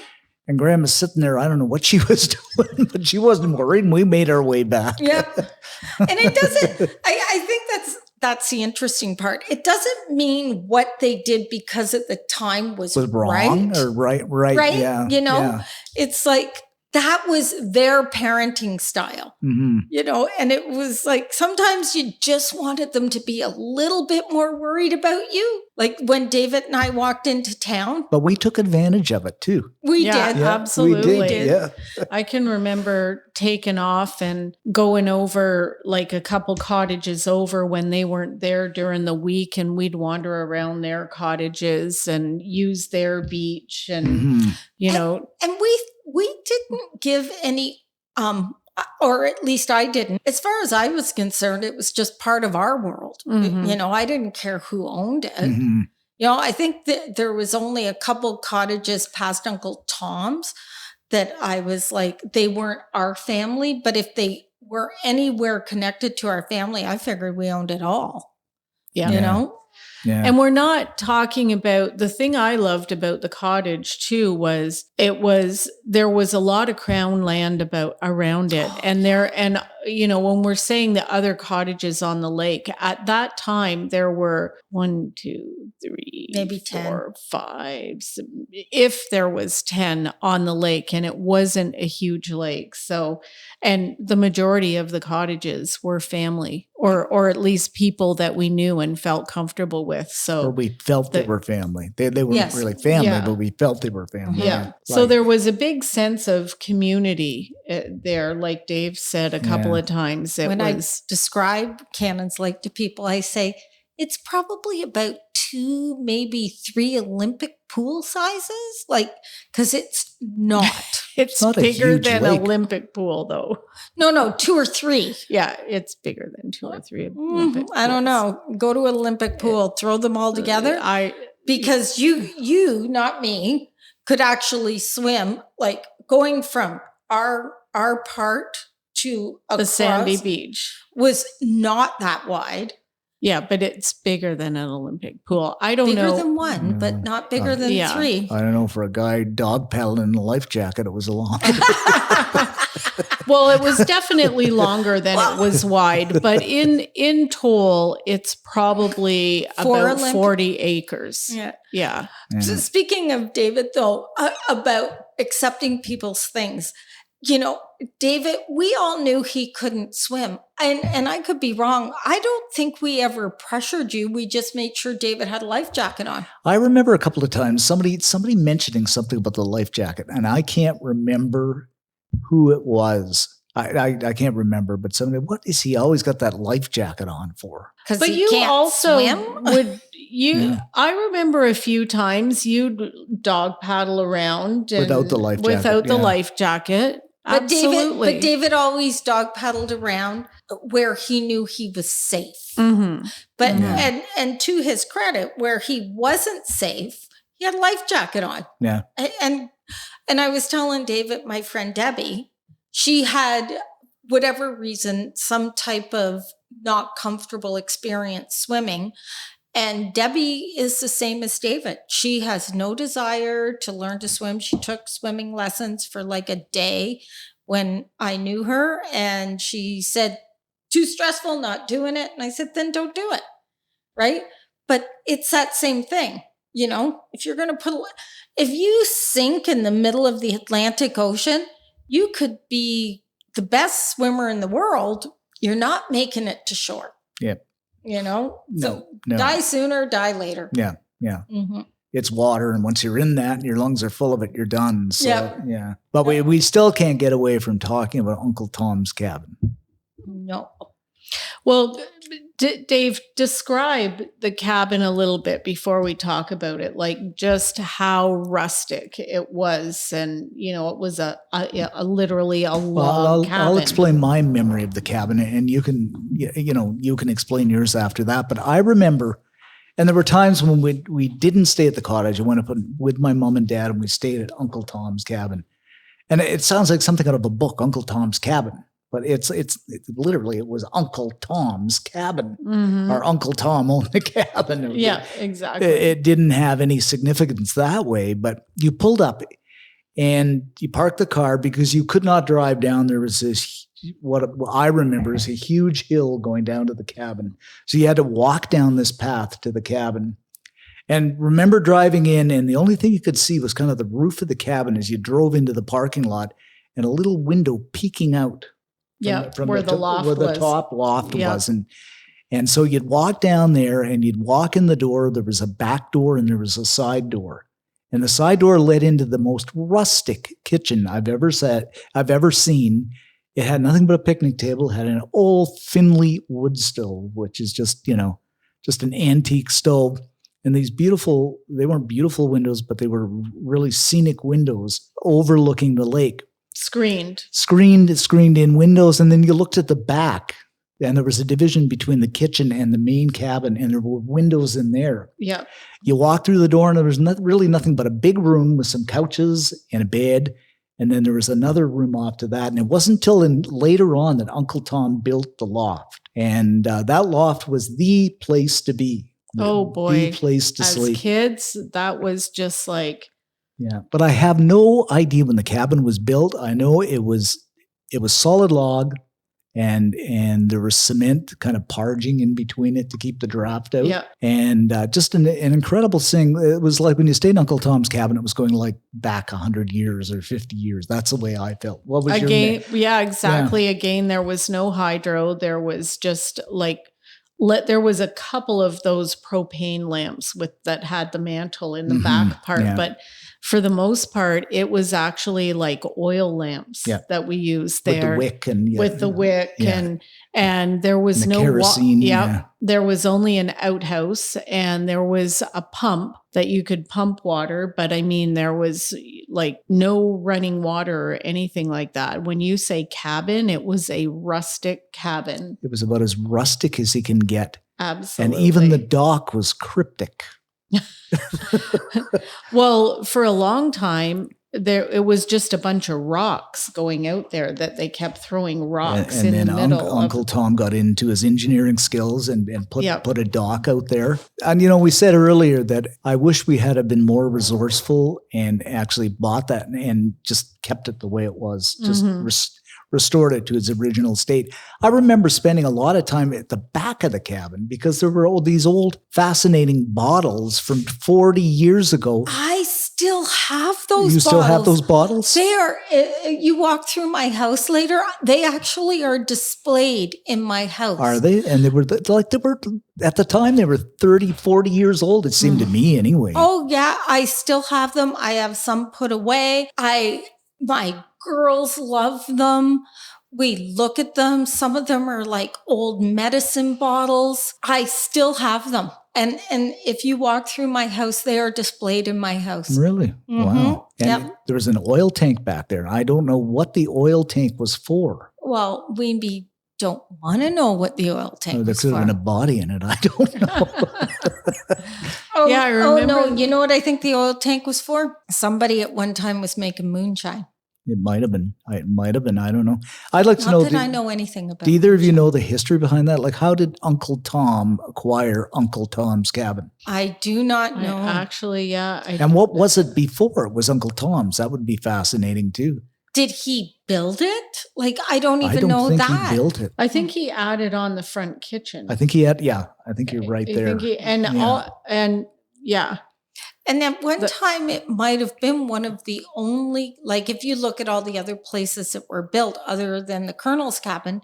And grandma's sitting there. I don't know what she was doing, but she wasn't worried. And we made our way back. Yep. And it doesn't, I think that's the interesting part. It doesn't mean what they did because at the time was wrong right. Or right. Yeah. You know, it's like that was their parenting style, you know, and it was like sometimes you just wanted them to be a little bit more worried about you. Like when David and I walked into town. But we took advantage of it too. We did. Yeah, absolutely. We did. Yeah. I can remember taking off and going over like a couple cottages over when they weren't there during the week, and we'd wander around their cottages and use their beach and, you know. And we didn't give any, or at least I didn't. As far as I was concerned, it was just part of our world. You know, I didn't care who owned it. You know, I think that there was only a couple cottages past Uncle Tom's that I was like, they weren't our family, but if they were anywhere connected to our family, I figured we owned it all. Yeah. You know? Yeah. And we're not talking about, the thing I loved about the cottage too was there was a lot of crown land around it, and when we're saying the other cottages on the lake, at that time, there were 1, 2, 3, maybe 10, 4, 5, if there was 10 on the lake, and it wasn't a huge lake. So, and the majority of the cottages were family, or at least people that we knew and felt comfortable with. So, or we felt they were family. They weren't Yes. really family, Yeah. but we felt they were family. yeah. So there was a big sense of community there, like Dave said a couple of times. When I describe Canon's Lake to people, I say it's probably about 2, maybe 3 Olympic pool sizes, because it's not. It's not a bigger huge than lake. Olympic pool, though. No, 2 or 3. Yeah, it's bigger than 2 or 3 Olympic I don't pools. know. Go to an Olympic pool, throw them all together. Because you, not me, could actually swim, going from our part to the sandy across beach. was not that wide. Yeah, but it's bigger than an Olympic pool. I don't Bigger know. than 1, but not bigger than 3. I don't know. For a guy dog paddling in a life jacket, it was a long. Well, it was definitely longer than it was wide, but in total, it's probably 4 about Olympic- 40 acres. Yeah. Yeah. So speaking of David, though, about accepting people's things, David, we all knew he couldn't swim. And I could be wrong. I don't think we ever pressured you. We just made sure David had a life jacket on. I remember a couple of times somebody mentioning something about the life jacket, and I can't remember who it was. I can't remember, but somebody, what is he always got that life jacket on for? But he you can't also swim? would Yeah. I remember a few times you'd dog paddle around and Without the life jacket, Without the yeah. life jacket. But Absolutely. David always dog paddled around where he knew he was safe. Mm-hmm. But Yeah. and to his credit, where he wasn't safe, he had a life jacket on. Yeah. And I was telling David, my friend Debbie, she had, whatever reason, some type of not comfortable experience swimming. And Debbie is the same as David. She has no desire to learn to swim. She took swimming lessons for a day when I knew her. And she said, too stressful, not doing it. And I said, then don't do it. Right? But it's that same thing. If you're going to if you sink in the middle of the Atlantic Ocean, you could be the best swimmer in the world. You're not making it to shore. Yep. So No. die sooner, die later. Yeah. Yeah. Mm-hmm. It's water, and once you're in that and your lungs are full of it, you're done. So, Yep. yeah. But we still can't get away from talking about Uncle Tom's cabin. No. Well, Dave, describe the cabin a little bit before we talk about it, just how rustic it was. And, it was a literally a log cabin. I'll explain my memory of the cabin, and you can explain yours after that. But I remember, and there were times when we didn't stay at the cottage. I went up with my mom and dad, and we stayed at Uncle Tom's cabin. And it sounds like something out of a book, Uncle Tom's Cabin. But it's literally, it was Uncle Tom's cabin. Mm-hmm. Our Uncle Tom owned the cabin. Yeah, exactly. It didn't have any significance that way, but you pulled up and you parked the car because you could not drive down. There was this, what I remember is a huge hill going down to the cabin. So you had to walk down this path to the cabin. And remember driving in, and the only thing you could see was kind of the roof of the cabin as you drove into the parking lot, and a little window peeking out. From where the loft where the was. top loft Yeah. was. And so you'd walk down there and you'd walk in the door. There was a back door and there was a side door. And the side door led into the most rustic kitchen I've ever seen. It had nothing but a picnic table. It had an old Finley wood stove, which is just an antique stove. And these they weren't beautiful windows, but they were really scenic windows overlooking the lake. Screened in windows. And then you looked at the back, and there was a division between the kitchen and the main cabin, and there were windows in there. Yeah. You walked through the door, and there was really nothing but a big room with some couches and a bed. And then there was another room off to that. And it wasn't until later on that Uncle Tom built the loft. And that loft was the place to be. Oh, boy. The place to sleep. As kids, that was just like... Yeah, but I have no idea when the cabin was built. I know it was solid log. and there was cement kind of parging in between it to keep the draft out. Yeah. And just an incredible thing. It was like when you stayed in Uncle Tom's cabin, it was going like back 100 years or 50 years. That's the way I felt. What was Again, yeah, exactly. Yeah. Again, there was no hydro. There was just like, there was a couple of those propane lamps that had the mantle in the back part, but for the most part, it was actually like oil lamps that we used there with the wick and there was no kerosene. There was only an outhouse and there was a pump that you could pump water, but I mean, there was like no running water or anything like that. When you say cabin, it was a rustic cabin. It was about as rustic as he can get. Absolutely. And even the dock was cryptic. Well, for a long time, it was just a bunch of rocks going out there that they kept throwing rocks and in then the middle. Uncle Tom got into his engineering skills and put a dock out there. And, we said earlier that I wish we had been more resourceful and actually bought that and just kept it the way it was, just restored it to its original state. I remember spending a lot of time at the back of the cabin because there were all these old fascinating bottles from 40 years ago. I still have those bottles. You still have those bottles? They are, you walk through my house later, they actually are displayed in my house. Are they? And they were at the time, they were 30, 40 years old, it seemed to me anyway. Oh yeah, I still have them. I have some put away. My girls love them. We look at them. Some of them are like old medicine bottles. I still have them. And if you walk through my house, they are displayed in my house. Really? Mm-hmm. Wow. And there was an oil tank back there. I don't know what the oil tank was for. Well, we don't want to know what the oil tank was for. There could have been a body in it. I don't know. I remember. Oh, no. You know what I think the oil tank was for? Somebody at one time was making moonshine. It might have been. It might have been. I don't know. I'd like to know. Not that I know anything about. Do either of you know the history behind that? Like, how did Uncle Tom acquire Uncle Tom's cabin? I do not know. Actually, And what was it before it was Uncle Tom's? That would be fascinating too. Did he build it? Like, I don't even know that. I don't think he built it. I think he added on the front kitchen. I think he had. Yeah, I think you're right there. And at one time, it might have been one of the only, like if you look at all the other places that were built other than the Colonel's cabin,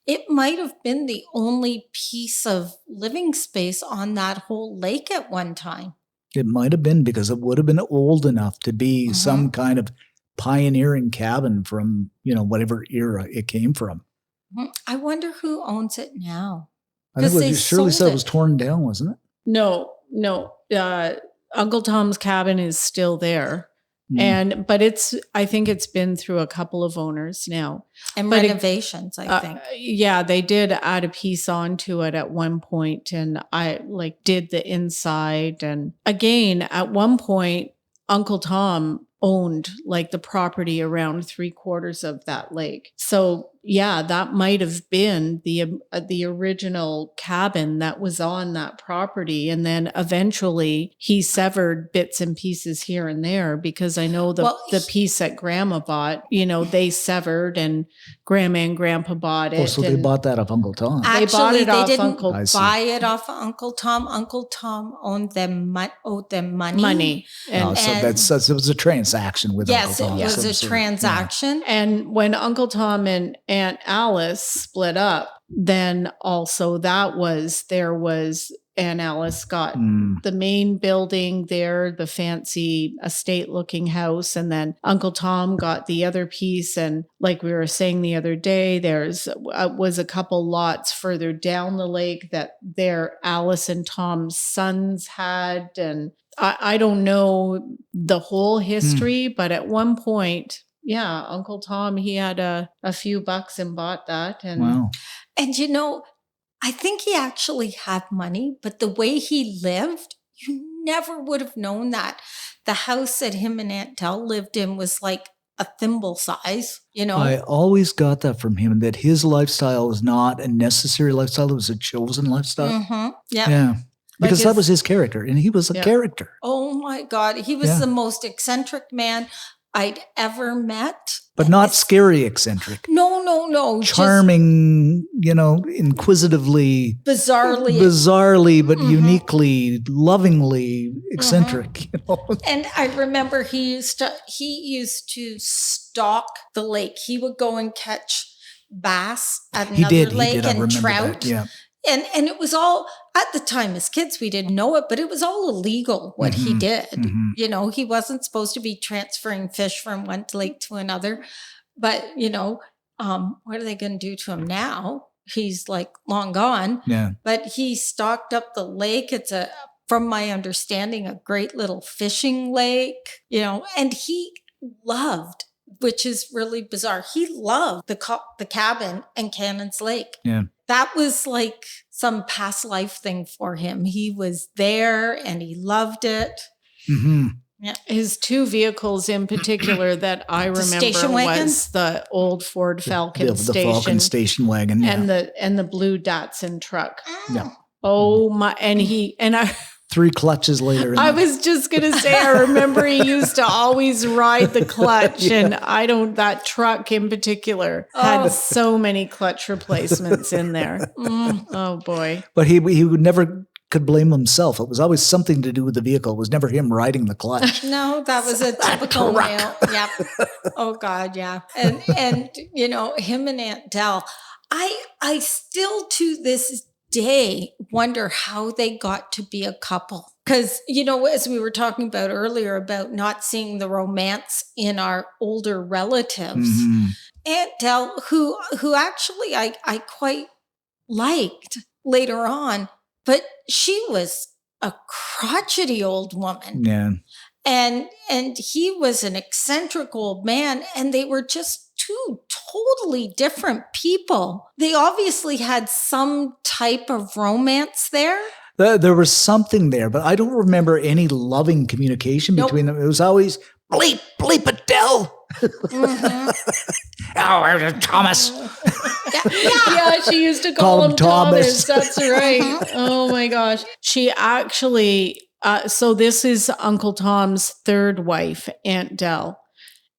it might have been the only piece of living space on that whole lake at one time. It might have been because it would have been old enough to be some kind of pioneering cabin from, whatever era it came from. I wonder who owns it now. I think it was Shirley said it was torn down, wasn't it? No. Uncle Tom's cabin is still there. But I think it's been through a couple of owners now. And renovations, I think. They did add a piece onto it at one point, and I did the inside. And again, at one point, Uncle Tom owned the property around 3/4 of that lake. So that might have been the original cabin that was on that property. And then eventually he severed bits and pieces here and there, because I know the piece that Grandma bought, they severed, and Grandma and Grandpa bought it. Oh, so they bought that off Uncle Tom. Actually, they bought it off didn't Uncle Tom. Buy it off of Uncle Tom. Uncle Tom owed them money. And, so it was a transaction with Uncle Tom. Yes, it was a transaction. And when Uncle Tom and Aunt Alice split up, then also there was Aunt Alice got the main building there, the fancy estate looking house. And then Uncle Tom got the other piece. And like we were saying the other day, was a couple lots further down the lake that Alice and Tom's sons had. And I don't know the whole history, but at one point, Uncle Tom, he had a few bucks and bought that. And wow. And I think he actually had money, but the way he lived, you never would have known that. The house that him and Aunt Del lived in was like a thimble size, I always got that from him, that his lifestyle was not a necessary lifestyle. It was a chosen lifestyle. Mm-hmm. Yeah. Because that was his character, and he was a character. Oh my God. He was the most eccentric man I'd ever met. But not scary eccentric. No. No. Charming, inquisitively, bizarrely, but uniquely, lovingly eccentric. And I remember he used to stalk the lake. He would go and catch bass at another lake and trout. That, yeah. And it was all, at the time as kids, we didn't know it, but it was all illegal what he did. He wasn't supposed to be transferring fish from one lake to another. But, what are they going to do to him now? He's like long gone. Yeah. But he stocked up the lake. It's from my understanding, a great little fishing lake, and he loved, which is really bizarre. He loved the cabin and Cannon's Lake. Yeah. That was like some past life thing for him. He was there and he loved it. Mm-hmm. Yeah. His two vehicles in particular that I remember was the old Ford Falcon the Falcon station wagon, and the blue Datsun truck. Yeah. Oh my! And I 3 clutches later. I was just going to say, I remember he used to always ride the clutch, and that truck in particular had so many clutch replacements in there. Oh boy. But he would never could blame himself. It was always something to do with the vehicle. It was never him riding the clutch. No, that was a typical male. Yep. Oh God. Yeah. And him and Aunt Del, I still to this day wonder how they got to be a couple. Because, as we were talking about earlier about not seeing the romance in our older relatives, Aunt Del, who actually I quite liked later on, but she was a crotchety old woman. Yeah. And he was an eccentric old man, and they were just 2 totally different people. They obviously had some type of romance there. There was something there, but I don't remember any loving communication between them. It was always bleep it, Del. Oh, Thomas. Yeah, she used to call him Thomas. That's right. Oh my gosh. She actually, so this is Uncle Tom's 3rd wife, Aunt Del.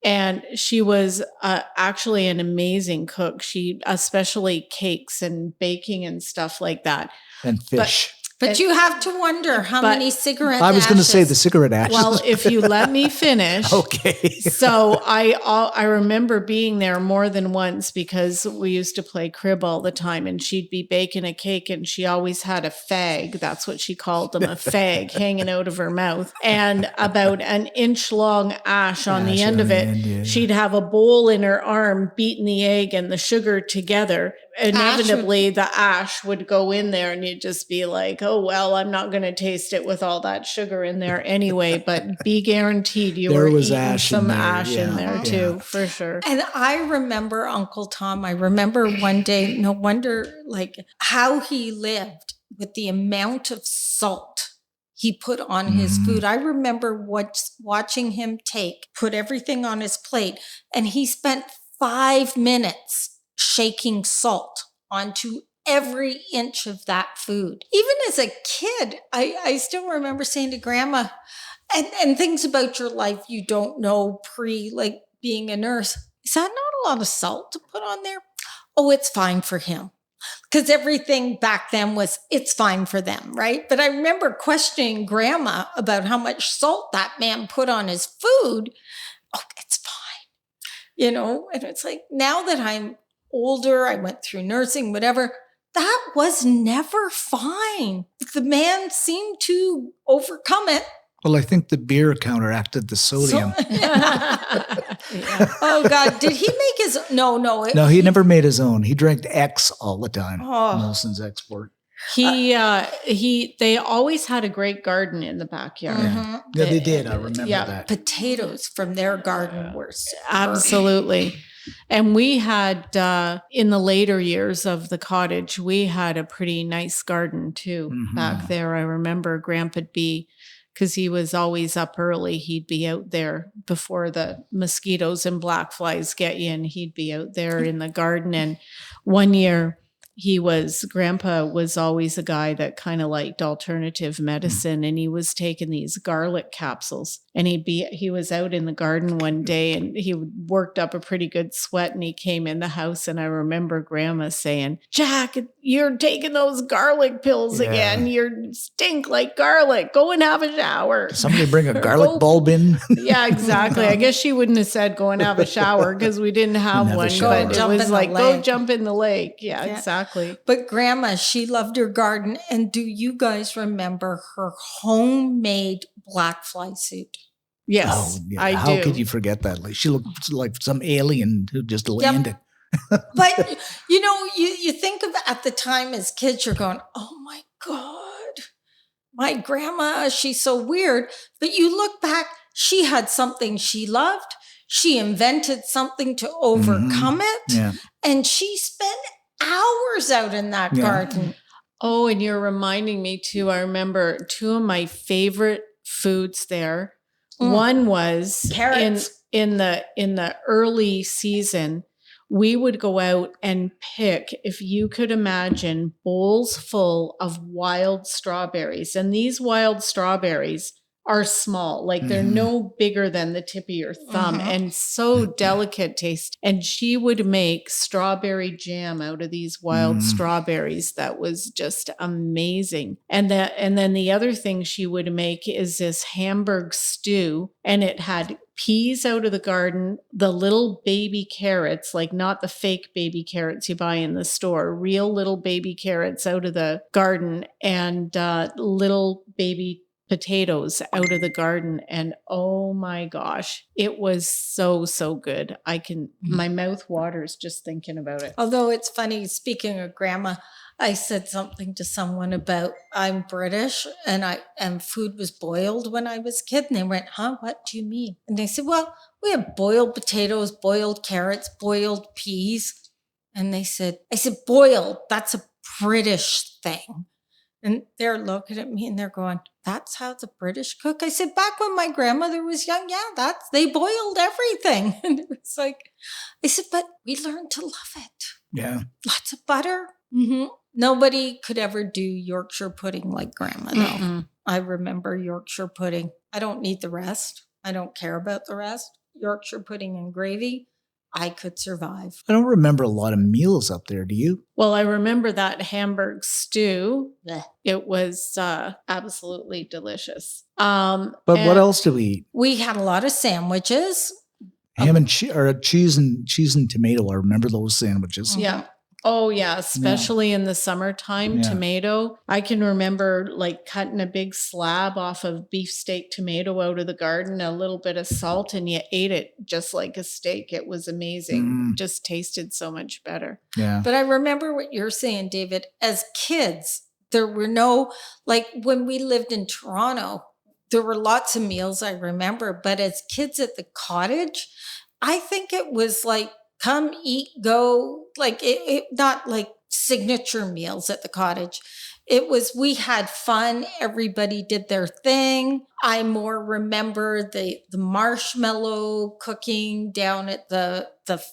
And she was actually an amazing cook. She, especially cakes and baking and stuff like that. And fish. But you have to wonder how many cigarette ashes. I was going to say the cigarette ashes. Well, if you let me finish. Okay. So I remember being there more than once because we used to play crib all the time, and she'd be baking a cake, and she always had a fag. That's what she called them, a fag hanging out of her mouth, and about an inch long ash on the end of it. Yeah. She'd have a bowl in her arm, beating the egg and the sugar together. Inevitably, the ash would go in there, and you'd just be like, oh, well, I'm not going to taste it with all that sugar in there anyway, but be guaranteed you were eating some ash in there too, for sure. And I remember Uncle Tom. I remember one day, no wonder, like how he lived with the amount of salt he put on his food. I remember watching him put everything on his plate, and he spent 5 minutes shaking salt onto every inch of that food. Even as a kid, I still remember saying to Grandma, and things about your life you don't know like being a nurse. Is that not a lot of salt to put on there? Oh, it's fine for him. Because everything back then was, it's fine for them, right? But I remember questioning Grandma about how much salt that man put on his food. Oh, it's fine. And it's like, now that I'm older, I went through nursing, whatever, that was never fine. The man seemed to overcome it. Well, I think the beer counteracted the sodium. Oh God, did he make his? No. He never made his own. He drank X all the time. Molson's Export. They always had a great garden in the backyard. Yeah, they did. I remember that. Potatoes from their garden were absolutely. And we had, in the later years of the cottage, we had a pretty nice garden too back there. I remember Grandpa'd be, because he was always up early, he'd be out there before the mosquitoes and black flies get you, and he'd be out there in the garden. And one year Grandpa was always a guy that kind of liked alternative medicine, and he was taking these garlic capsules, and he was out in the garden one day, and he worked up a pretty good sweat, and he came in the house, and I remember Grandma saying, "Jack, you're taking those garlic pills again. You stink like garlic. Go and have a shower." Somebody bring a garlic bulb in. Yeah, exactly. I guess she wouldn't have said go and have a shower because we didn't have one, but it was like, go jump in the lake. Yeah, exactly. But Grandma, she loved her garden. And do you guys remember her homemade black fly suit? Yes, oh, yeah. I do. How could you forget that? Like, she looked like some alien who just landed. But, you think of at the time as kids, you're going, oh my God, my grandma, she's so weird. But you look back, she had something she loved. She invented something to overcome it. Yeah. And she spent hours out in that garden. Oh, and you're reminding me too. I remember two of my favorite foods there. One was carrots. In the early season, we would go out and pick, if you could imagine, bowls full of wild strawberries. And these wild strawberries are small, like they're no bigger than the tip of your thumb, and so delicate taste. And she would make strawberry jam out of these wild strawberries that was just amazing. And then the other thing she would make is this Hamburg stew, and it had peas out of the garden, the little baby carrots, like not the fake baby carrots you buy in the store, real little baby carrots out of the garden, and little baby potatoes out of the garden. And oh my gosh, it was so good. My mouth waters just thinking about it. Although it's funny, speaking of Grandma, I said something to someone about I'm British and food was boiled when I was a kid. And they went, huh, what do you mean? And they said, well, we have boiled potatoes, boiled carrots, boiled peas. And I said, boiled, that's a British thing. And they're looking at me and they're going, that's how the British cook? I said, back when my grandmother was young, they boiled everything. And it was like, I said, but we learned to love it. Yeah. Lots of butter. Mm-hmm. Nobody could ever do Yorkshire pudding like Grandma, though. I remember Yorkshire pudding. I don't need the rest. I don't care about the rest. Yorkshire pudding and gravy, I could survive. I don't remember a lot of meals up there. Do you? Well, I remember that Hamburg stew. Blech. It was absolutely delicious. But what else do we eat? We had a lot of sandwiches. Ham and cheese and tomato. I remember those sandwiches. Yeah. Oh, yeah. Especially in the summertime, tomato. I can remember like cutting a big slab off of beefsteak tomato out of the garden, a little bit of salt, and you ate it just like a steak. It was amazing. Just tasted so much better. Yeah. But I remember what you're saying, David. As kids, there were no, like when we lived in Toronto, there were lots of meals I remember. But as kids at the cottage, I think it was like, come eat, go, like it not like signature meals at the cottage. It was, we had fun. Everybody did their thing. I more remember the marshmallow cooking down at the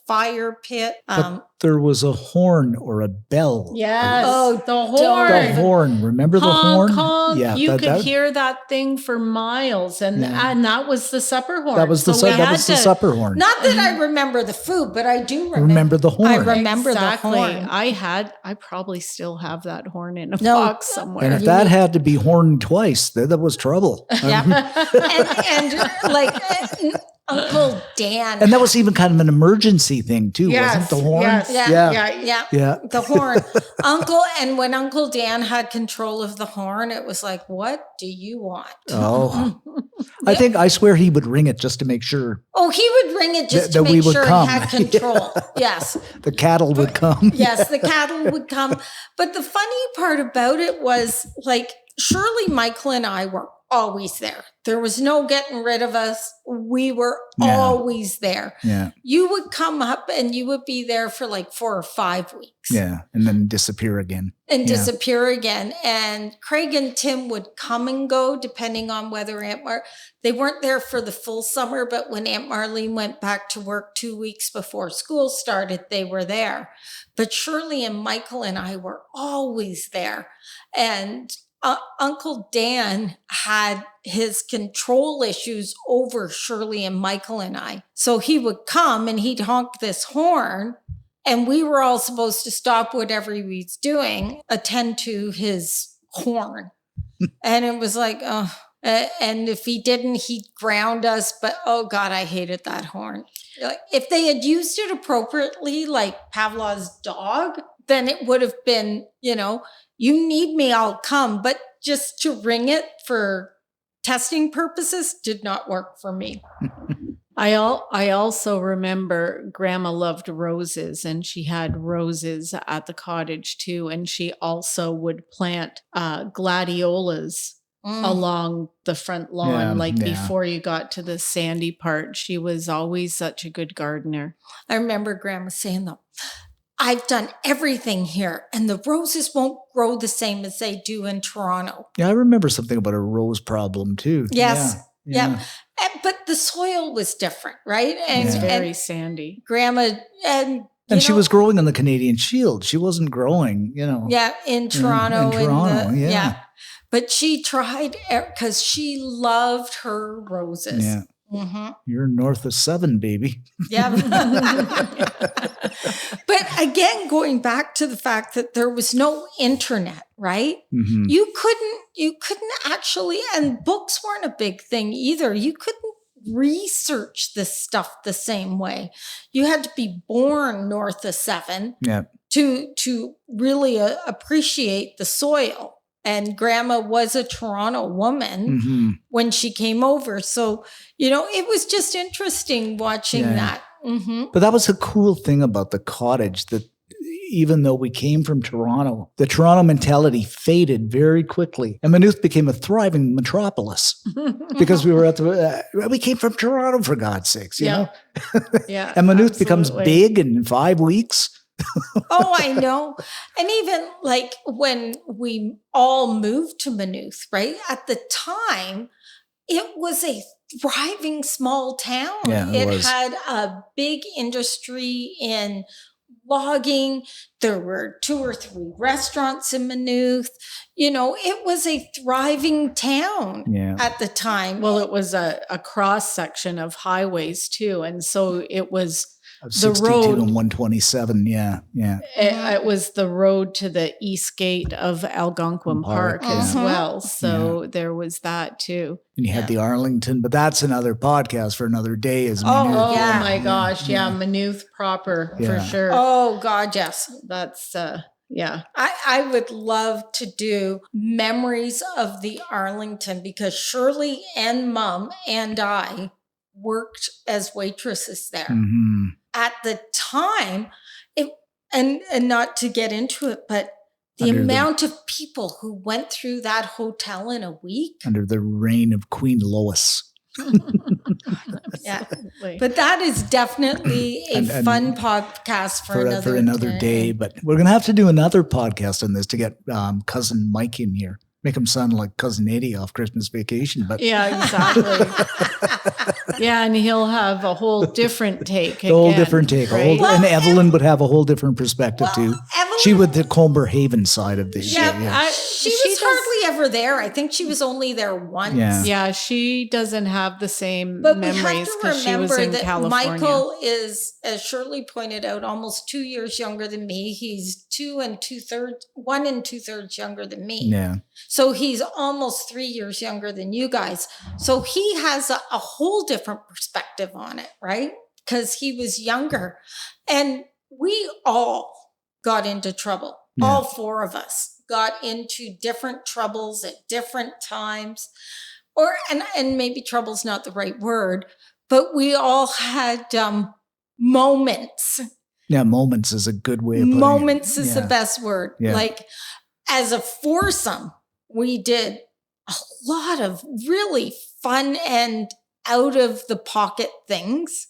fire pit. But there was a horn or a bell. Yes. The horn. The horn. Remember the horn? Honk. Yeah. You could hear that thing for miles. And that was the supper horn. That was the supper horn. Not that I remember the food, but I do remember the horn. I remember the horn. I probably still have that horn in a box somewhere. And if that had to be horned twice, that was trouble. Yeah. and like Uncle Dan. And that was even kind of an emergency thing too, wasn't the horn? Yes. Yeah. The horn. When Uncle Dan had control of the horn, it was like, what do you want? Oh. I swear he would ring it just to make sure. Oh, he would ring it just to make sure he had control. Yes. The cattle would come. Yes, the cattle would come. But the funny part about it was like Shirley, Michael, and I were always there. There was no getting rid of us. We were always there. Yeah. You would come up and you would be there for like 4 or 5 weeks. Yeah. And then disappear again. And disappear again. And Craig and Tim would come and go depending on whether they weren't there for the full summer, but when Aunt Marlene went back to work 2 weeks before school started, they were there. But Shirley and Michael and I were always there. And Uncle Dan had his control issues over Shirley and Michael and I. So he would come and he'd honk this horn, and we were all supposed to stop whatever he was doing, attend to his horn. And it was like, and if he didn't, he'd ground us. But oh God, I hated that horn. Like, if they had used it appropriately, like Pavlov's dog, then it would have been, you need me, I'll come. But just to ring it for testing purposes did not work for me. I also remember Grandma loved roses, and she had roses at the cottage too. And she also would plant gladiolas along the front lawn, before you got to the sandy part. She was always such a good gardener. I remember Grandma saying, though, I've done everything here, and the roses won't grow the same as they do in Toronto. Yeah, I remember something about a rose problem too. Yes. Yeah. But the soil was different, right? And it's very sandy. Grandma, and she was growing on the Canadian Shield. She wasn't growing, Yeah, in Toronto. In Toronto, yeah. But she tried because she loved her roses. Yeah. Mm-hmm. You're north of 7, baby. Yeah. But again, going back to the fact that there was no internet, right? Mm-hmm. You couldn't actually, and books weren't a big thing either. You couldn't research this stuff the same way. You had to be born north of 7 to really appreciate the soil. And Grandma was a Toronto woman when she came over. So, it was just interesting watching that. Mm-hmm. But that was a cool thing about the cottage, that even though we came from Toronto, the Toronto mentality faded very quickly. And Maynooth became a thriving metropolis because we were we came from Toronto, for God's sakes, you know? Yeah. And Maynooth becomes big in 5 weeks. Oh, I know. And even like when we all moved to Maynooth, right? At the time, it was a thriving small town. Yeah, it had a big industry in logging. There were 2 or 3 restaurants in Maynooth. It was a thriving town at the time. Well, it was a cross section of highways too. And so it was the 62 road and 127, It was the road to the east gate of Algonquin Park as well. So there was that too. And you had the Arlington, but that's another podcast for another day. Oh my gosh. Yeah. Maynooth proper for sure. Oh God, yes. That's, I would love to do memories of the Arlington, because Shirley and Mom and I worked as waitresses there. Mm-hmm. At the time, and not to get into it, but the amount of people who went through that hotel in a week. Under the reign of Queen Lois. Yeah. But that is definitely a fun podcast for another day. But we're going to have to do another podcast on this to get Cousin Mike in here. Make him sound like Cousin Eddie off Christmas Vacation. But yeah, exactly. Yeah, and he'll have a whole different take. Different take. Right? And Evelyn would have a whole different perspective too. Evelyn, she would the Comber Haven side of this. She was hardly ever there. I think she was only there once. Yeah, she doesn't have the same memories because she was in California. Michael is, as Shirley pointed out, almost 2 years younger than me. He's 1 2/3 younger than me. Yeah. So he's almost 3 years younger than you guys. So he has a whole different perspective on it, right? Because he was younger. And we all got into trouble. Yeah. All 4 of us got into different troubles at different times. And maybe trouble's not the right word, but we all had moments. Yeah, moments is a good way of putting it. Moments is the best word. Yeah. Like, as a foursome, we did a lot of really fun and out of the pocket things.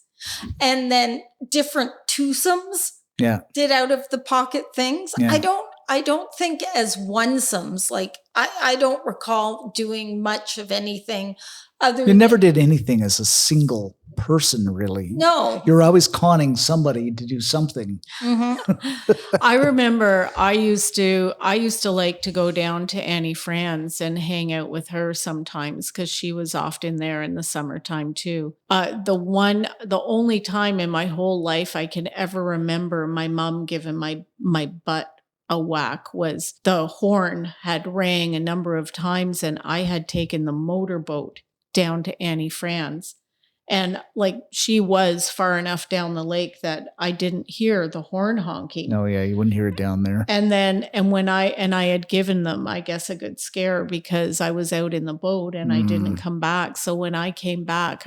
And then different twosomes did out of the pocket things. I don't think as onesomes, like I don't recall doing much of anything other You never did anything as a single person, really. No. You're always conning somebody to do something. Mm-hmm. I remember I used to like to go down to Annie Fran's and hang out with her sometimes because she was often there in the summertime too. The only time in my whole life I can ever remember my mom giving my butt a whack was the horn had rang a number of times and I had taken the motorboat down to Annie Fran's. And like she was far enough down the lake that I didn't hear the horn honking. Oh yeah, you wouldn't hear it down there. And when I had given them, I guess, a good scare because I was out in the boat and I didn't come back. So when I came back,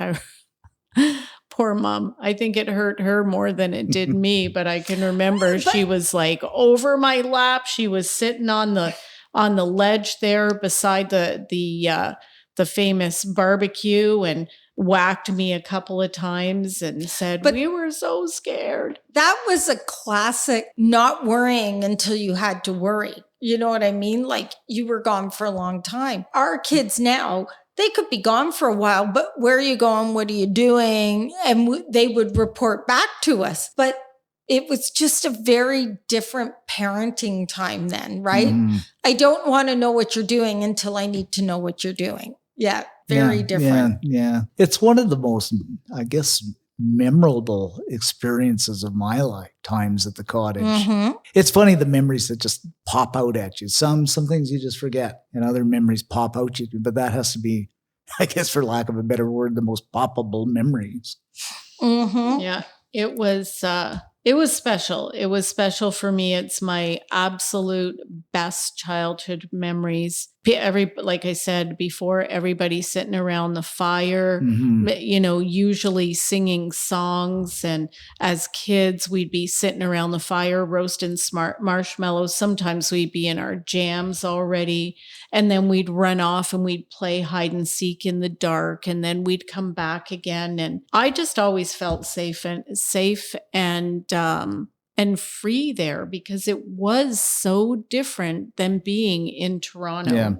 poor mom, I think it hurt her more than it did me. But I can remember she was like over my lap. She was sitting on the ledge there beside the famous barbecue and whacked me a couple of times and said, we were so scared. That was a classic not worrying until you had to worry. You know what I mean? Like you were gone for a long time. Our kids now, they could be gone for a while, but where are you going? What are you doing? And they would report back to us. But it was just a very different parenting time then, right? I don't want to know what you're doing until I need to know what you're doing. Yeah. Very different. Yeah. It's one of the most, I guess, memorable experiences of my lifetimes at the cottage. It's funny, the memories that just pop out at you. Some things you just forget and other memories pop out at you, but that has to be, I guess, for lack of a better word, the most poppable memories. Yeah, it was special. It was special for me. It's my absolute best childhood memories. Like I said before, everybody sitting around the fire, usually singing songs. And as kids, we'd be sitting around the fire, roasting marshmallows. Sometimes we'd be in our jams already. And then we'd run off and we'd play hide and seek in the dark. And then we'd come back again. And I just always felt safe and free there because it was so different than being in Toronto,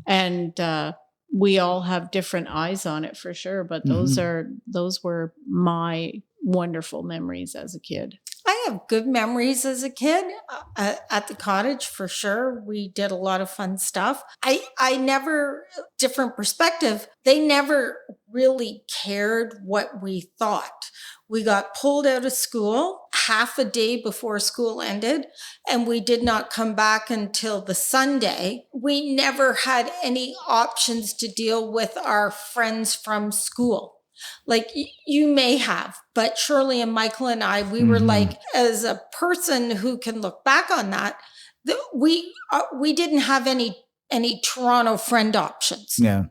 and we all have different eyes on it for sure. But those were my wonderful memories as a kid. I have good memories as a kid at the cottage for sure. We did a lot of fun stuff. I never, different perspective, they never really cared what we thought. We got pulled out of school half a day before school ended, and we did not come back until the Sunday. We never had any options to deal with our friends from school. Like you may have, but Shirley and Michael and I, we were like, as a person who can look back on that, we didn't have any Toronto friend options. Yeah.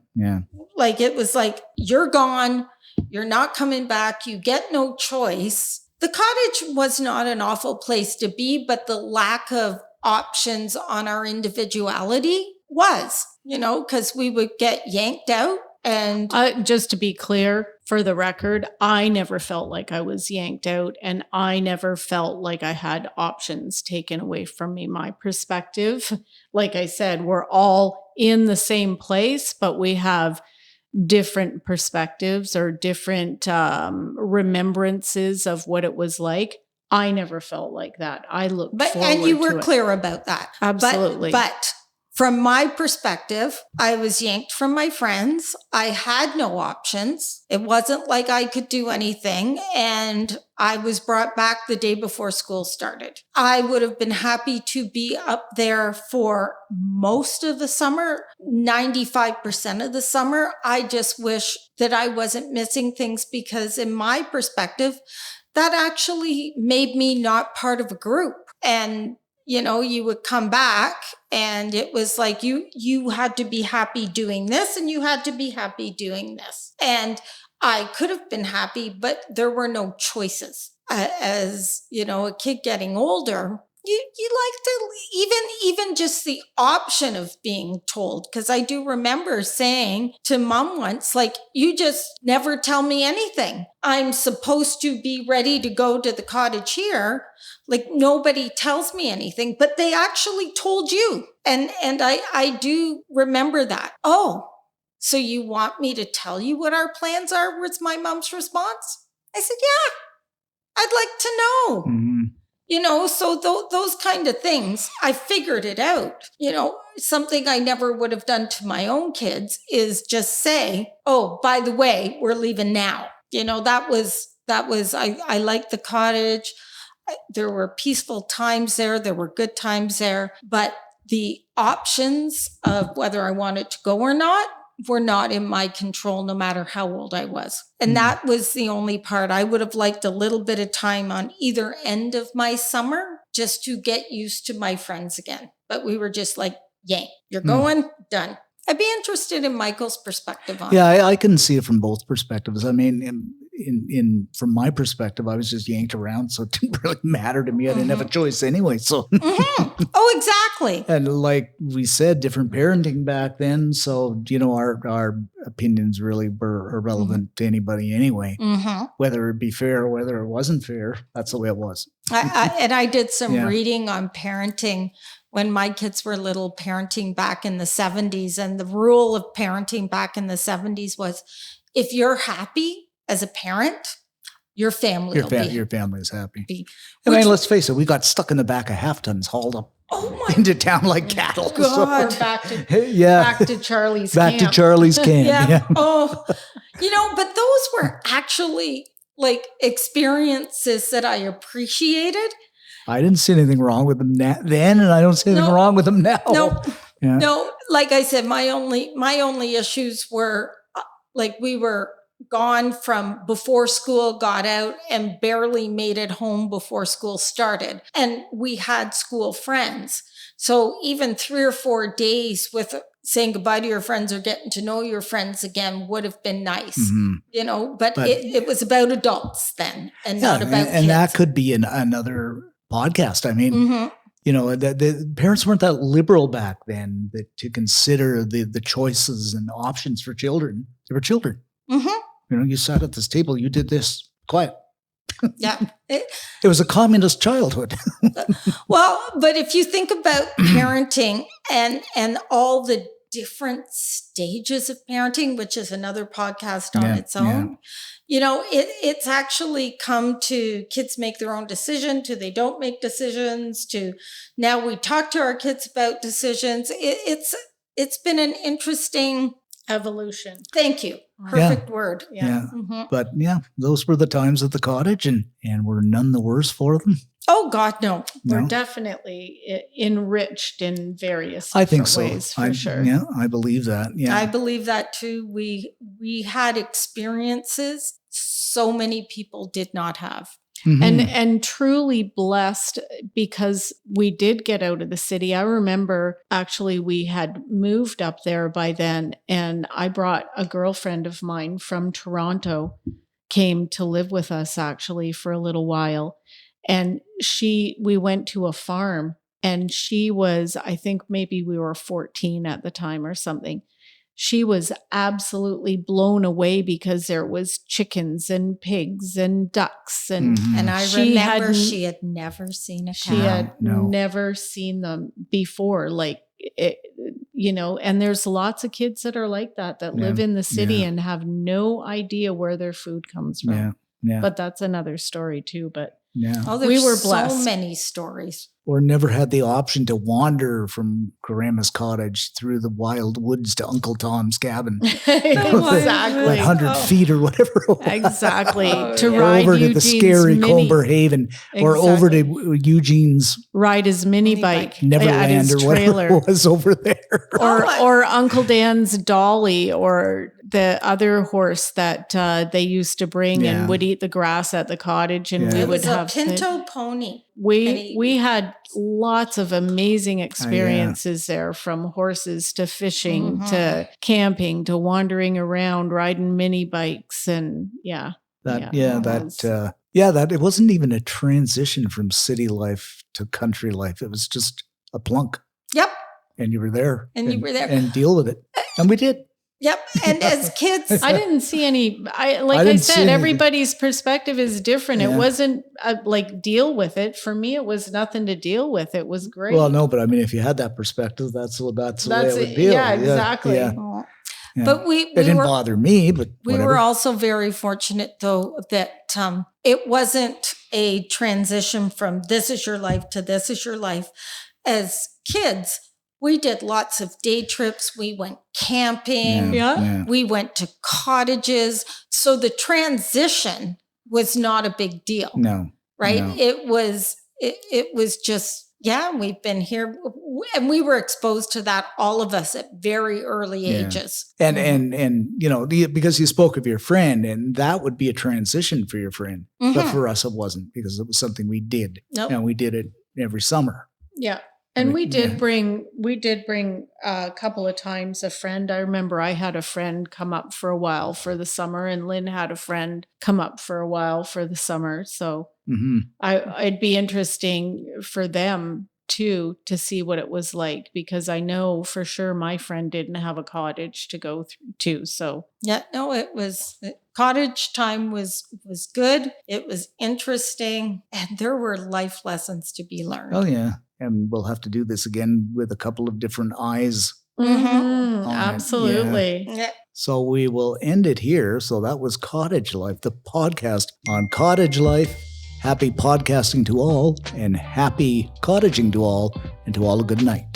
Like it was like, you're gone, you're not coming back, you get no choice. The cottage was not an awful place to be, but the lack of options on our individuality was, because we would get yanked out. And just to be clear, for the record, I never felt like I was yanked out and I never felt like I had options taken away from me. My perspective, like I said, we're all in the same place, but we have different perspectives or different remembrances of what it was like. I never felt like that. I looked forward to it. And you were clear about that. Absolutely. But from my perspective, I was yanked from my friends. I had no options. It wasn't like I could do anything. And I was brought back the day before school started. I would have been happy to be up there for most of the summer, 95% of the summer. I just wish that I wasn't missing things because in my perspective, that actually made me not part of a group. And you would come back and it was like you had to be happy doing this and you had to be happy doing this. And I could have been happy, but there were no choices. As, a kid getting older, you like to even just the option of being told, because I do remember saying to Mom once, like, you just never tell me anything. I'm supposed to be ready to go to the cottage here. Like, nobody tells me anything, but they actually told you. And I do remember that. Oh, so you want me to tell you what our plans are, was my mom's response. I said, yeah, I'd like to know. Mm-hmm. You know, so those kind of things, I figured it out. You know, something I never would have done to my own kids is just say, oh, by the way, we're leaving now. You know, that was, I liked the cottage. There were peaceful times there. There were good times there. But the options of whether I wanted to go or not were not in my control, no matter how old I was. And that was the only part. I would have liked a little bit of time on either end of my summer just to get used to my friends again. But we were just like, yay, you're going, done. I'd be interested in Michael's perspective on it. Yeah, I can see it from both perspectives. I mean, from my perspective, I was just yanked around, so it didn't really matter to me. I didn't have a choice anyway. So, Oh, exactly. And like we said, different parenting back then. So, you know, our opinions really were irrelevant to anybody anyway. Whether it be fair or whether it wasn't fair, that's the way it was. I did some reading on parenting when my kids were little, parenting back in the 70s. And the rule of parenting back in the 70s was, if you're happy as a parent, your family will be. Your family is happy. I mean, let's face it, we got stuck in the back of half tons, hauled up into town like cattle. God. So, back to Charlie's camp. Back to Charlie's camp. Yeah. Oh, you know, but those were actually like experiences that I appreciated. I didn't see anything wrong with them then, and I don't see anything wrong with them now. No, like I said, my only issues were like we were gone from before school got out and barely made it home before school started. And we had school friends. So even 3 or 4 days with saying goodbye to your friends or getting to know your friends again would have been nice, you know, but it was about adults then and not about kids. And that could be another podcast. I mean, you know, the parents weren't that liberal back then to consider the choices and options for children. They were children. You know, you sat at this table, you did this, quiet. Yeah. It was a communist childhood. Well, but if you think about parenting and all the different stages of parenting, which is another podcast on its own, you know, it's actually come to kids make their own decision, to they don't make decisions, to now we talk to our kids about decisions. It's been an interesting evolution. Thank you. Perfect word. Yeah. But those were the times at the cottage, and were none the worse for them. Oh God, no. We're definitely enriched in various I think ways, so. For sure. Yeah, I believe that. Yeah, I believe that too. We had experiences so many people did not have. And truly blessed because we did get out of the city. I remember actually we had moved up there by then, and I brought a girlfriend of mine from Toronto, came to live with us actually for a little while. And we went to a farm, and she was, I think maybe we were 14 at the time or something. She was absolutely blown away because there was chickens and pigs and ducks. And I remember she had never seen a cow. She had never seen them before. Like, you know, and there's lots of kids that are like that live in the city and have no idea where their food comes from. But that's another story too. But we were blessed. So many stories. Or never had the option to wander from Grandma's cottage through the wild woods to Uncle Tom's cabin. Exactly. 100 feet or whatever it was. Exactly. To ride over to the scary Comber Haven or over to Eugene's ride his mini bike, Neverland or whatever it was over there. Or Uncle Dan's dolly, or the other horse that they used to bring and would eat the grass at the cottage, and we would have a pinto pony. We had lots of amazing experiences there, from horses to fishing to camping to wandering around, riding mini bikes, and Yeah, that it wasn't even a transition from city life to country life. It was just a plunk. Yep. And you were there. And you were there. And deal with it. And we did. Yep. And as kids, I didn't see any, everybody's perspective is different. Yeah. It wasn't like deal with it. For me, it was nothing to deal with. It was great. Well, no, but I mean, if you had that perspective, that's the way it would be. Yeah, exactly. Yeah. Yeah. But it didn't bother me, but we were also very fortunate, though, that it wasn't a transition from this is your life to this is your life. As kids, we did lots of day trips. We went camping. Yeah. We went to cottages. So the transition was not a big deal. No. Right? No. It was just, we've been here. And we were exposed to that, all of us, at very early ages. And you know, because you spoke of your friend, and that would be a transition for your friend. But for us, it wasn't, because it was something we did. Nope. And we did it every summer. Yeah. And we did bring a couple of times a friend. I remember I had a friend come up for a while for the summer, and Lynn had a friend come up for a while for the summer. So it'd be interesting for them too to see what it was like, because I know for sure my friend didn't have a cottage to go to. So cottage time was good. It was interesting, and there were life lessons to be learned. Oh yeah. And we'll have to do this again with a couple of different eyes. Absolutely. Yeah. So we will end it here. So that was Cottage Life, the podcast on cottage life. Happy podcasting to all, and happy cottaging to all, and to all a good night.